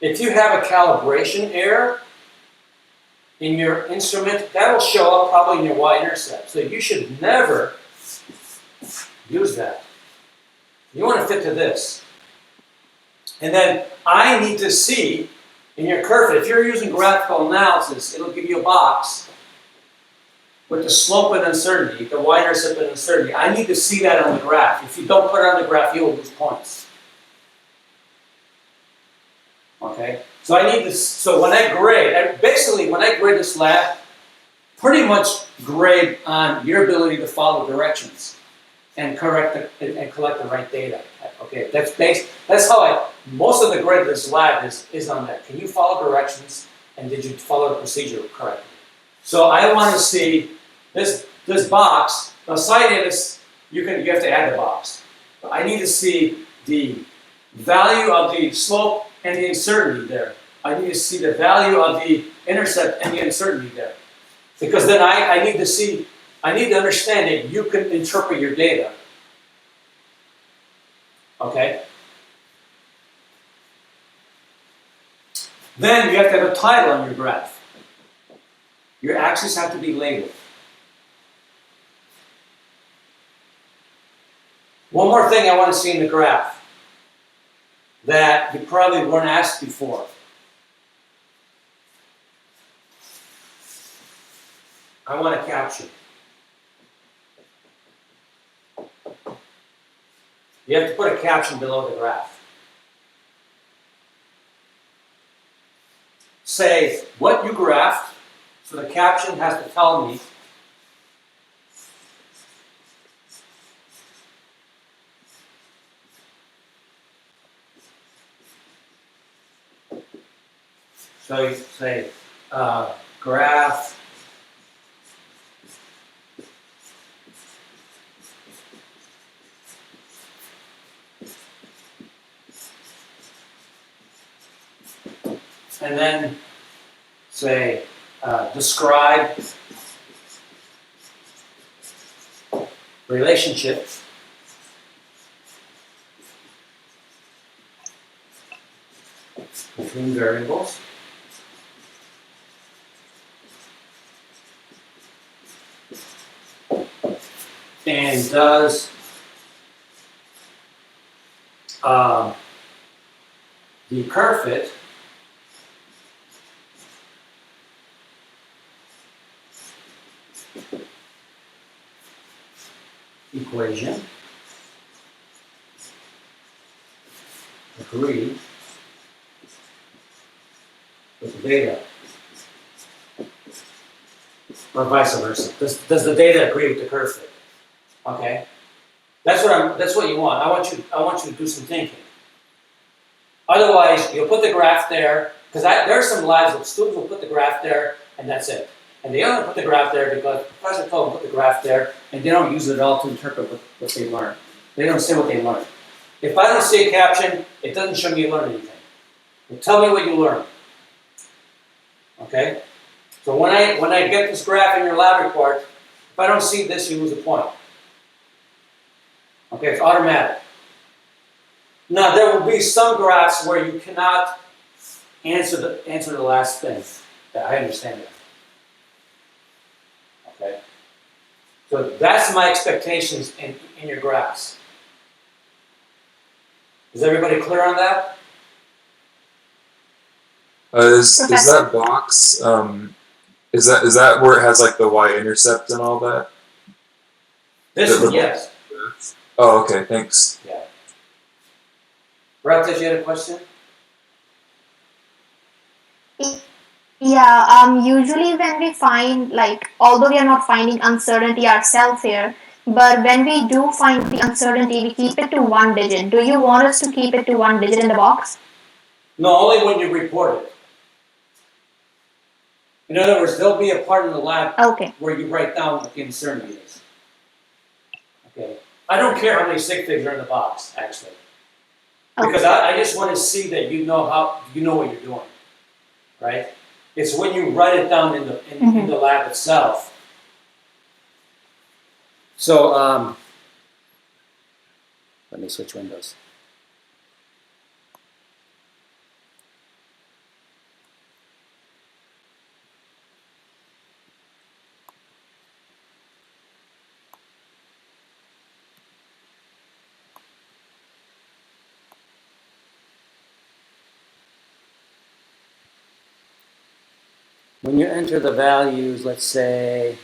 S1: If you have a calibration error in your instrument, that'll show up probably in your y-intercept. So you should never use that.
S5: You want to fit to this. And then I need to see in your curve, if you're using graphical analysis, it'll give you a box with the slope and uncertainty, the y-intercept and uncertainty. I need to see that on the graph. If you don't put it on the graph, you'll lose points. Okay? So I need to, so when I grade, basically when I grade this lab, pretty much grade on your ability to follow directions and collect the right data. Okay, that's how most of the grade of this lab is on that. Can you follow directions and did you follow the procedure correctly? So I want to see this box. Now side is you have to add the box. But I need to see the value of the slope and the uncertainty there. I need to see the value of the intercept and the uncertainty there. Because then I need to understand that you can interpret your data. Okay? Then you have to have a title on your graph. Your axes have to be labeled. One more thing I want to see in the graph that you probably weren't asked before. I want a caption. You have to put a caption below the graph. Say what you graphed, so the caption has to tell me so you say graph and then say describe relationship between variables. And does the curve fit equation agree with the data, or vice versa? Does the data agree with the curve fit? Okay, that's what you want. I want you to do some thinking. Otherwise, you'll put the graph there because there are some labs that students will put the graph there and that's it. And they only put the graph there because the professor told them to put the graph there, and they don't use it at all to interpret what they learn. They don't say what they learn. If I don't see a caption, it doesn't show me you learned anything. Well, tell me what you learned. Okay? So when I get this graph in your lab report, if I don't see this, you lose a point. Okay, it's automatic. Now there will be some graphs where you cannot answer the last thing. Yeah, I understand that. Okay? So that's my expectations in your graphs. Is everybody clear on that?
S4: Is that box? Is that where it has like the y-intercept and all that?
S5: This one, yes.
S4: Oh, okay. Thanks.
S5: Yeah. Rata, you had a question?
S3: Yeah, usually when we find, like, although we are not finding uncertainty ourselves here, but when we do find the uncertainty, we keep it to one digit. Do you want us to keep it to one digit in the box?
S5: No, only when you report it. In other words, there'll be a part in the lab where you write down what the uncertainty is. Okay. I don't care how many sig figs are in the box, actually. Because I just want to see that you know what you're doing. Right? It's when you write it down in the lab itself. So let me switch windows. when you enter the values, let's say,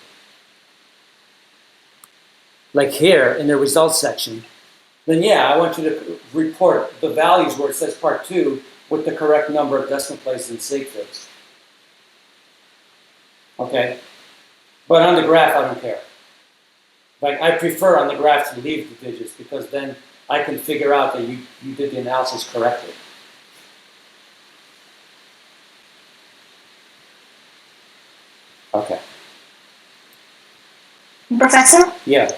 S5: like here in the results section, then yeah, I want you to report the values where it says part 2 with the correct number of decimal places and sig figs. Okay? But on the graph, I don't care. Like, I prefer on the graph to leave the digits because then I can figure out that you did the analysis correctly. Okay.
S3: Professor,
S5: Yeah.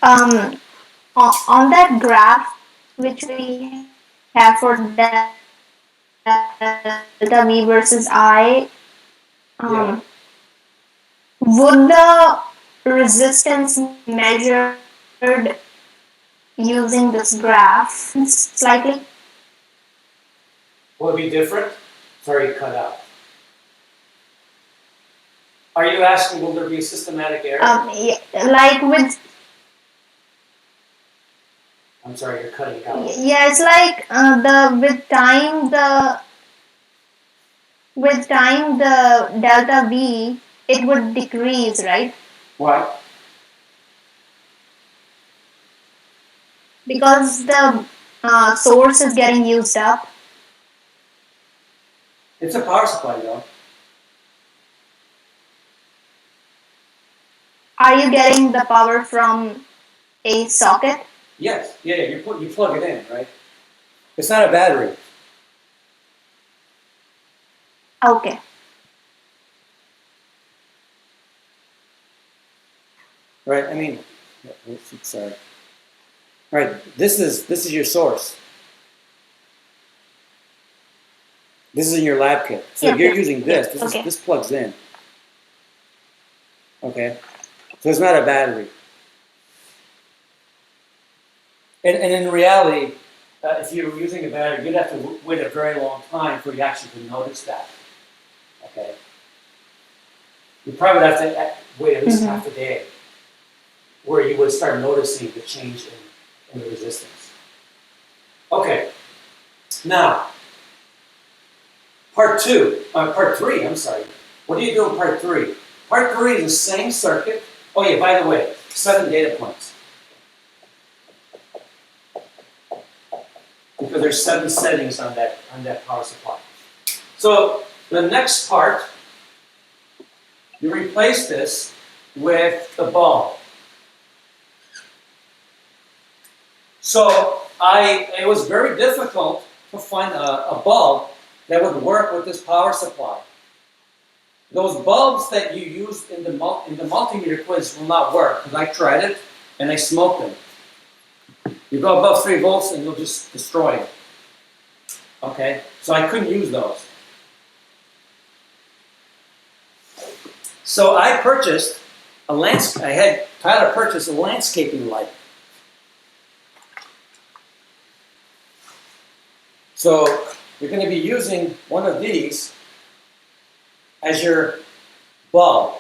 S3: on that graph which we have for delta V versus I,
S5: Yeah.
S3: would the resistance measured using this graph slightly?
S5: Will it be different? Sorry, you cut out. Are you asking, will there be a systematic error?
S3: Yeah, like with,
S5: I'm sorry, you're cutting out.
S3: yeah, it's like with time the delta V, it would decrease, right?
S5: What?
S3: Because the source is getting used up.
S5: It's a power supply, though.
S3: Are you getting the power from a socket?
S5: Yes. Yeah, you plug it in, right? It's not a battery.
S3: Okay.
S5: Right? I mean, sorry. Right. This is your source. This is in your lab kit. So
S3: Yeah,
S5: you're
S3: yeah.
S5: using this.
S3: Yeah, okay.
S5: This plugs in. Okay? So it's not a battery. And in reality, if you were using a battery, you'd have to wait a very long time for you actually to notice that. Okay? You probably would have to wait at least half a day where you would start noticing the change in the resistance. Okay. Now, part 3, I'm sorry. What do you do in part 3? Part 3 is the same circuit. Oh yeah, by the way, 7 data points. Because there's 7 settings on that power supply. So the next part, you replace this with the bulb. So it was very difficult to find a bulb that would work with this power supply. Those bulbs that you use in the multimeter quiz will not work because I tried it and I smoked them. You go above 3 volts and you'll just destroy it. Okay, so I couldn't use those. So I had Tyler purchase a landscaping light. So you're going to be using one of these as your bulb.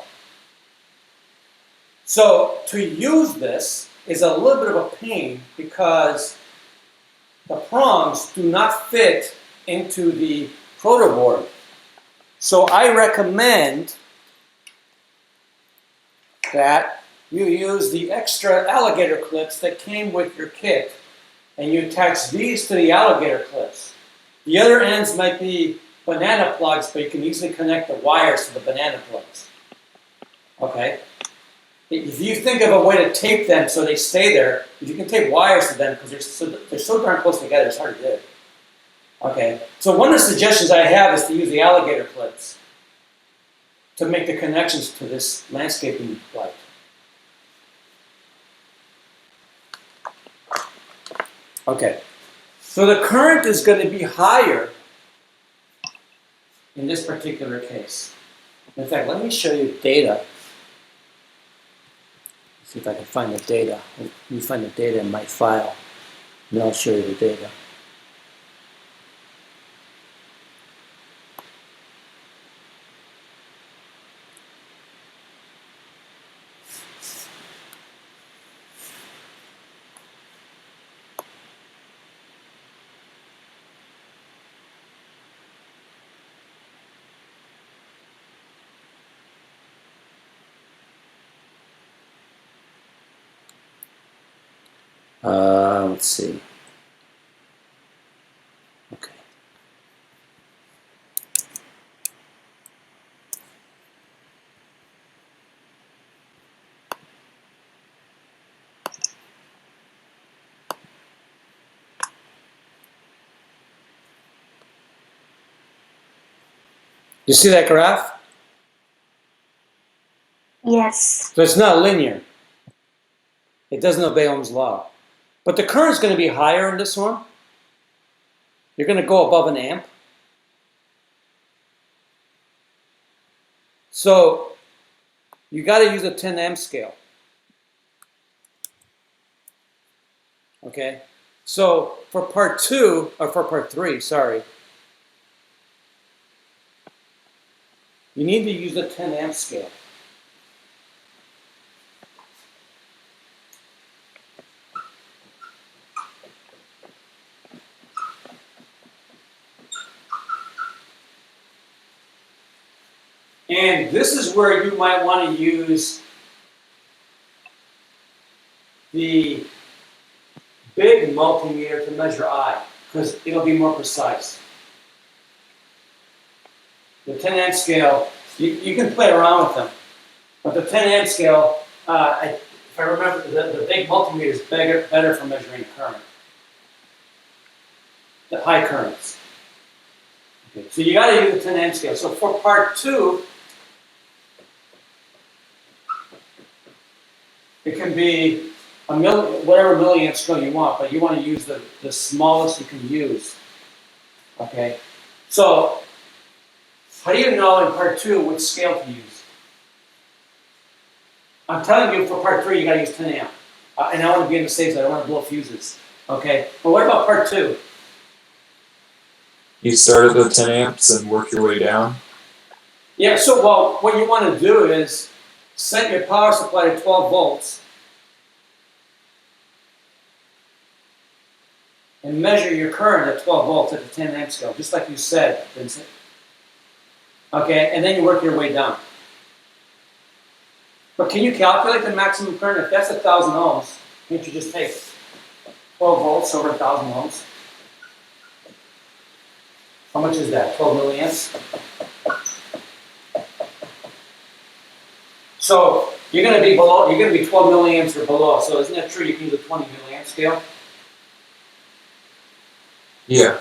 S5: So to use this is a little bit of a pain because the prongs do not fit into the protoboard. So I recommend that you use the extra alligator clips that came with your kit and you attach these to the alligator clips. The other ends might be banana plugs, but you can easily connect the wires to the banana plugs. Okay? If you think of a way to tape them so they stay there, if you can tape wires to them because they're so darn close together, it's hard to do. Okay? So one of the suggestions I have is to use the alligator clips to make the connections to this landscaping light. Okay. So the current is going to be higher in this particular case. In fact, let me show you data. See if I can find the data. Let me find the data in my file, and I'll show you the data. Let's see. Okay. You see that graph?
S3: Yes.
S5: So it's not linear. It doesn't obey Ohm's law. But the current's going to be higher in this one. You're going to go above an amp. So you got to use a 10 amp scale. Okay? So for part 2, or for part 3, sorry, you need to use a 10 amp scale. And this is where you might want to use the big multimeter to measure I, because it'll be more precise. The 10 amp scale, you can play around with them, but the 10 amp scale, if I remember, the big multimeter is better for measuring current, the high currents. Okay, so you got to use the 10 amp scale. So for part 2, it can be whatever milliamp scale you want, but you want to use the smallest you can use. Okay, so how do you know in part 2 which scale to use? I'm telling you for part 3 you got to use 10 amp, and I want to be in the safe side. I don't want to blow fuses. Okay, but what about part 2?
S4: You start at the 10 amps and work your way down.
S5: Yeah. So well, what you want to do is set your power supply to 12 volts. And measure your current at 12 volts at the 10 amp scale, just like you said, Vincent. Okay, and then you work your way down. But can you calculate the maximum current? If that's 1,000 ohms, can't you just take 12 volts over 1,000 ohms? How much is that? 12 milliamps? So you're going to be below. You're going to be 12 milliamps or below. So isn't that true? You can use a 20 milliamp scale.
S4: Yeah.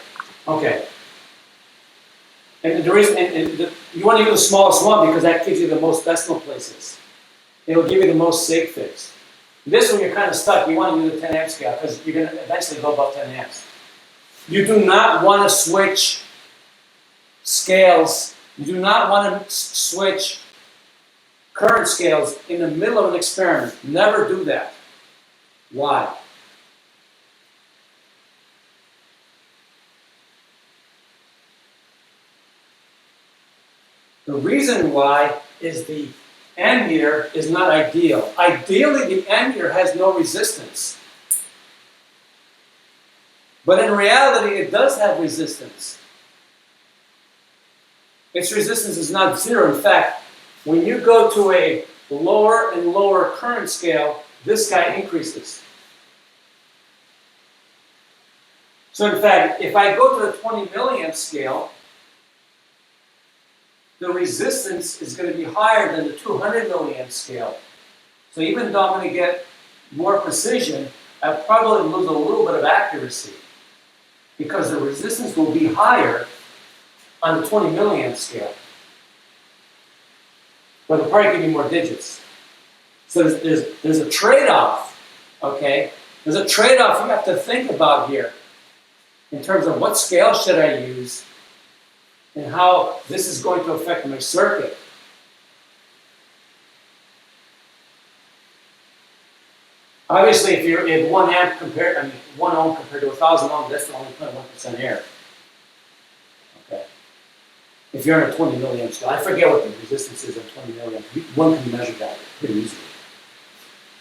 S5: Okay. And the reason you want to use the smallest one because that gives you the most decimal places. It'll give you the most sig figs. This one you're kind of stuck. You want to use a 10 amp scale because you're going to eventually go above 10 amps. You do not want to switch scales. You do not want to switch current scales in the middle of an experiment. Never do that. Why? The reason why is the ammeter is not ideal. Ideally, the ammeter has no resistance. But in reality, it does have resistance. Its resistance is not zero. In fact, when you go to a lower and lower current scale, this guy increases. So in fact, if I go to the 20 milliamp scale, the resistance is going to be higher than the 200 milliamp scale. So even though I'm going to get more precision, I'll probably lose a little bit of accuracy because the resistance will be higher on the 20 milliamp scale. But it'll probably give you more digits. So there's a trade-off, okay? There's a trade-off you have to think about here in terms of what scale should I use and how this is going to affect my circuit. Obviously, if you're in 1 amp compared, 1 ohm compared to 1,000 ohms, that's only 0.1% error. Okay. If you're in a 20 milliamp scale, I forget what the resistance is on 20 milliamp. One can measure that pretty easily.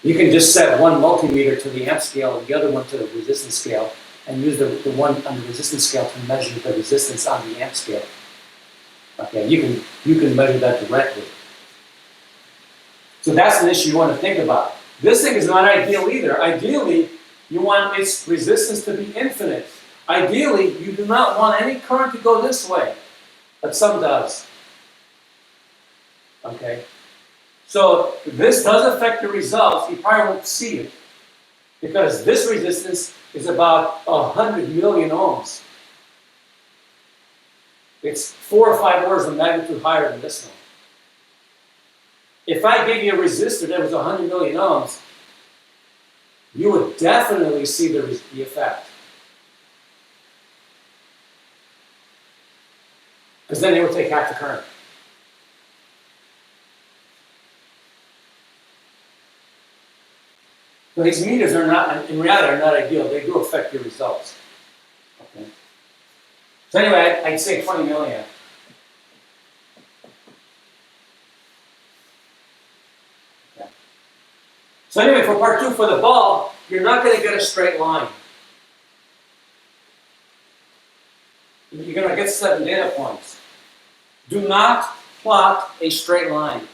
S5: You can just set one multimeter to the amp scale and the other one to the resistance scale, and use the one on the resistance scale to measure the resistance on the amp scale. Okay, you can measure that directly. So that's an issue you want to think about. This thing is not ideal either. Ideally, You want its resistance to be infinite. Ideally, you do not want any current to go this way, but some does. Okay? So this does affect the results. You probably won't see it, because this resistance is about 100 million ohms. It's 4 or 5 orders of magnitude higher than this one. If I gave you a resistor that was 100 million ohms, you would definitely see the effect. Because then it would take half the current. So these meters are not, in reality, are not ideal. They do affect your results. Okay. So anyway, I'd say 20 milliamp. Okay. So anyway, for part 2, for the bulb, you're not going to get a straight line. You're going to get 7 data points. Do not plot a straight line.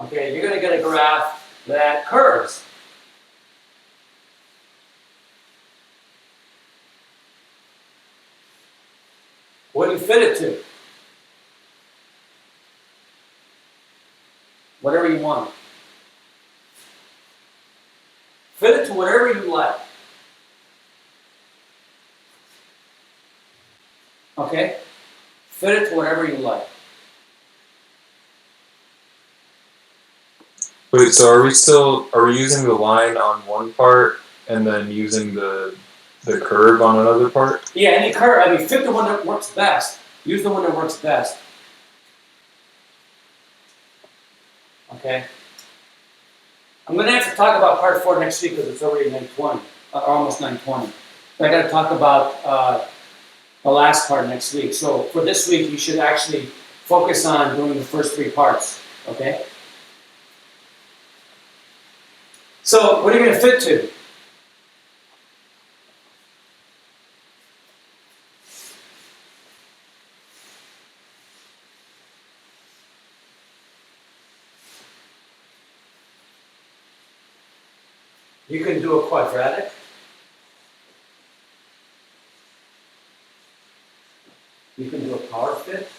S5: Okay, you're going to get a graph that curves. What do you fit it to? Whatever you want. Fit it to whatever you like. Okay? Fit it to whatever you like.
S4: Wait, so are we using the line on one part and then using the curve on another part?
S5: Yeah, any curve, I mean, fit the one that works best. Use the one that works best. Okay? I'm going to have to talk about part 4 next week because it's already 9:20, almost 9:20. So I got to talk about the last part next week. So for this week, you should actually focus on doing the first 3 parts. Okay? So what are you going to fit to? You can do a quadratic. You can do a power fit.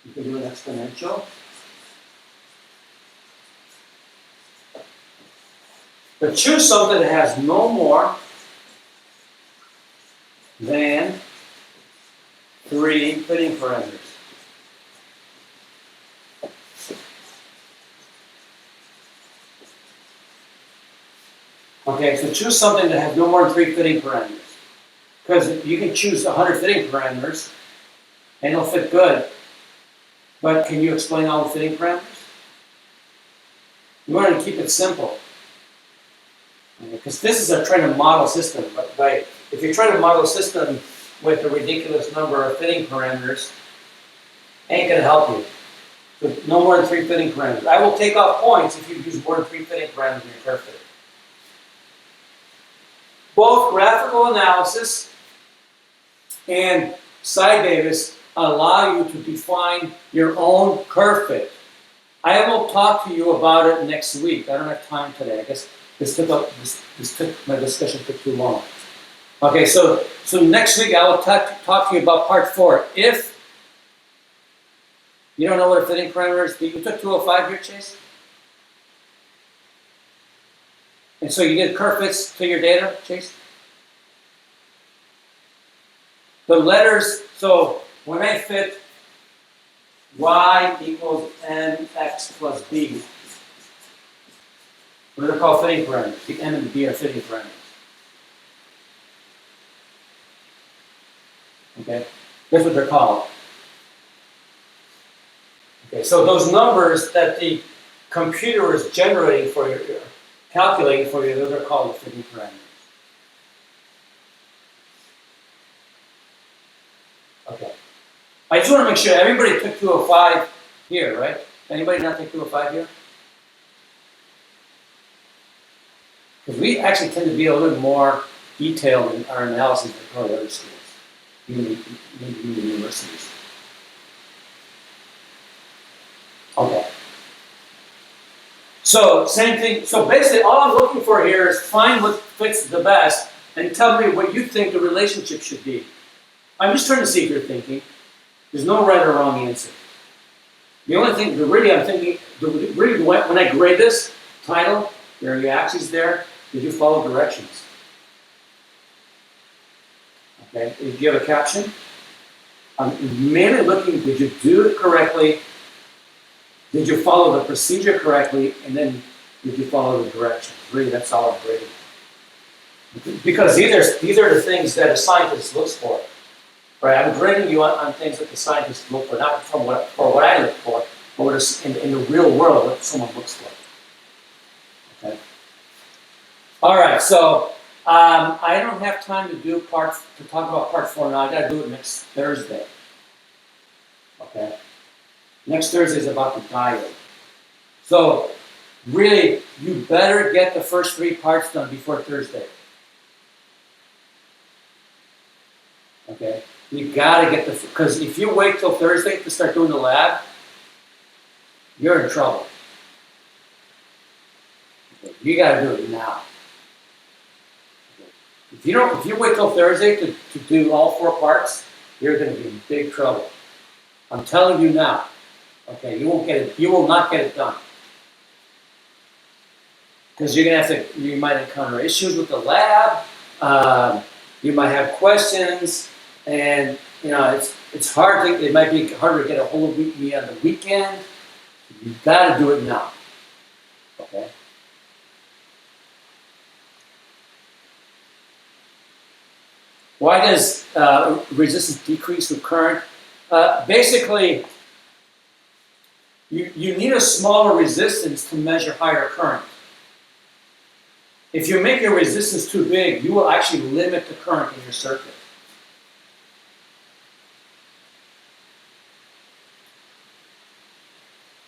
S5: You can do an exponential. But choose something that has no more than 3 fitting parameters. Okay, so choose something that has no more than 3 fitting parameters. Because you can choose 100 fitting parameters, and it'll fit good. But can you explain all the fitting parameters? You want to keep it simple. Because this is a trying to model system. But if you're trying to model a system with a ridiculous number of fitting parameters, ain't going to help you. So no more than 3 fitting parameters. I will take off points if you use more than 3 fitting parameters in your curve fit. Both graphical analysis and Davis allow you to define your own curve fit. I will talk to you about it next week. I don't have time today. I guess my discussion took too long. Okay, so next week I will talk to you about part 4. If you don't know what a fitting parameter is, you took 205 here, Chase? And so you did curve fits to your data, Chase? The letters, so when I fit y equals mx plus b, what are they called fitting parameters? The m and the b are fitting parameters. Okay, that's what they're called. Okay, so those numbers that the computer is generating for you, calculating for you, those are called the fitting parameters. Okay. I just want to make sure everybody took 205 here, right? Anybody not take 205 here? Because we actually tend to be a little more detailed in our analysis than probably other schools, even universities. So same thing. So basically, all I'm looking for here is find what fits the best and tell me what you think the relationship should be. I'm just trying to see if you're thinking. There's no right or wrong answer. The only thing that really I'm thinking, really when I grade this title, there are your axes there. Did you follow directions? Okay. Did you have a caption? I'm mainly looking. Did you do it correctly? Did you follow the procedure correctly? And then did you follow the directions? Really, that's all I'm grading. Because these are the things that a scientist looks for. Right? I'm grading you on things that the scientists look for, not from what I look for, but what is in the real world, what someone looks for. Okay. All right. So I don't have time to talk about part 4 now. I got to do it next Thursday. Okay. Next Thursday is about the diode. So really, you better get the first 3 parts done before Thursday. Okay. You gotta get because if you wait till Thursday to start doing the lab, you're in trouble. Okay. You gotta do it now. Okay. If you wait till Thursday to do all 4 parts, you're gonna be in big trouble. I'm telling you now. Okay, you won't get it. You will not get it done because you're gonna have to. You might encounter issues with the lab. You might have questions, and it's hard. It might be harder to get a hold of me on the weekend. You got to do it now. Okay. Why does resistance decrease with current? Basically. You need a smaller resistance to measure higher current. If you make your resistance too big, you will actually limit the current in your circuit.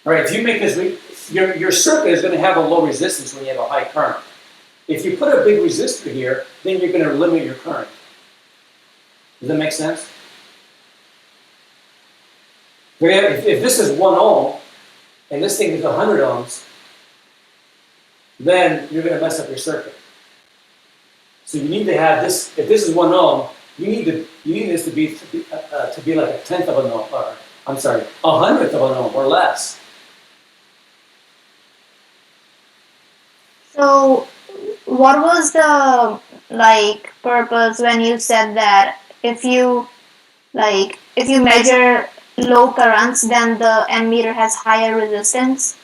S5: All right, if you make this, your circuit is going to have a low resistance when you have a high current. If you put a big resistor here, then you're going to limit your current. Does that make sense? If this is 1 ohm, and this thing is 100 ohms, then you're going to mess up your circuit. So you need to have this. If this is 1 ohm, you need this to be like 1/10 of an ohm, or I'm sorry, 100th of an ohm or less.
S3: So, what was the purpose when you said that if you measure low currents, then the ammeter has higher resistance?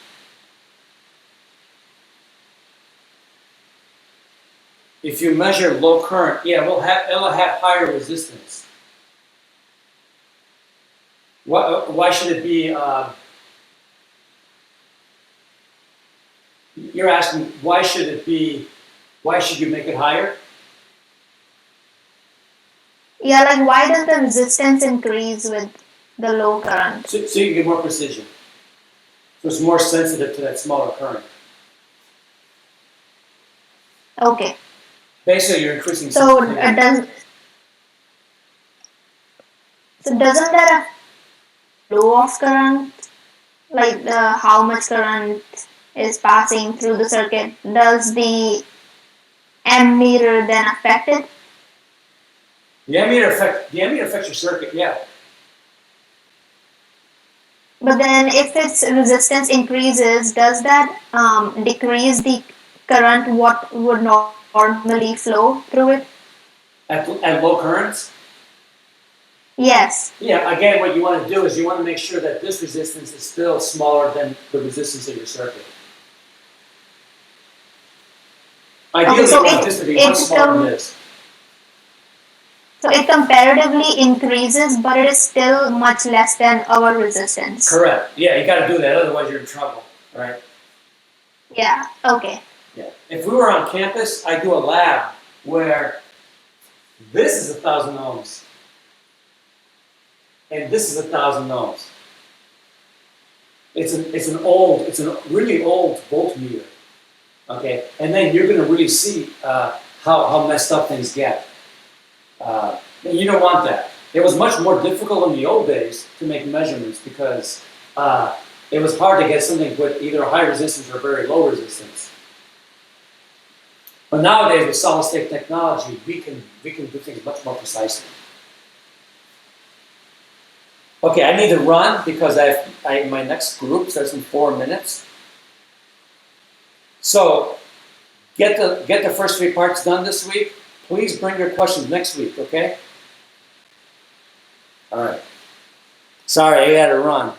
S5: If you measure low current, yeah, it'll have higher resistance. Why should it be? You're asking why should it be? Why should you make it higher?
S3: Yeah, why does the resistance increase with the low current?
S5: So you can get more precision. So it's more sensitive to that smaller current.
S3: Okay.
S5: Basically, you're increasing.
S3: So doesn't that flow of current, how much current is passing through the circuit, does the ammeter then affect it?
S5: The ammeter affects your circuit, yeah.
S3: But then if its resistance increases, does that decrease the current what would normally flow through it?
S5: At low currents?
S3: Yes.
S5: Yeah, again, what you want to do is you want to make sure that this resistance is still smaller than the resistance of your circuit. Ideally, you want this to be much smaller than this.
S3: So it comparatively increases, but it is still much less than our resistance.
S5: Correct. Yeah, you got to do that, otherwise you're in trouble, right?
S3: Yeah. Okay.
S5: Yeah. If we were on campus, I'd do a lab where this is 1,000 ohms, and this is 1,000 ohms. It's a really old voltmeter. Okay, and then you're going to really see how messed up things get. You don't want that. It was much more difficult in the old days to make measurements because it was hard to get something with either high resistance or very low resistance. But nowadays with solid state technology, we can do things much more precisely. Okay, I need to run because my next group starts in 4 minutes. So get the first 3 parts done this week. Please bring your questions next week, okay? All right. Sorry, I had to run.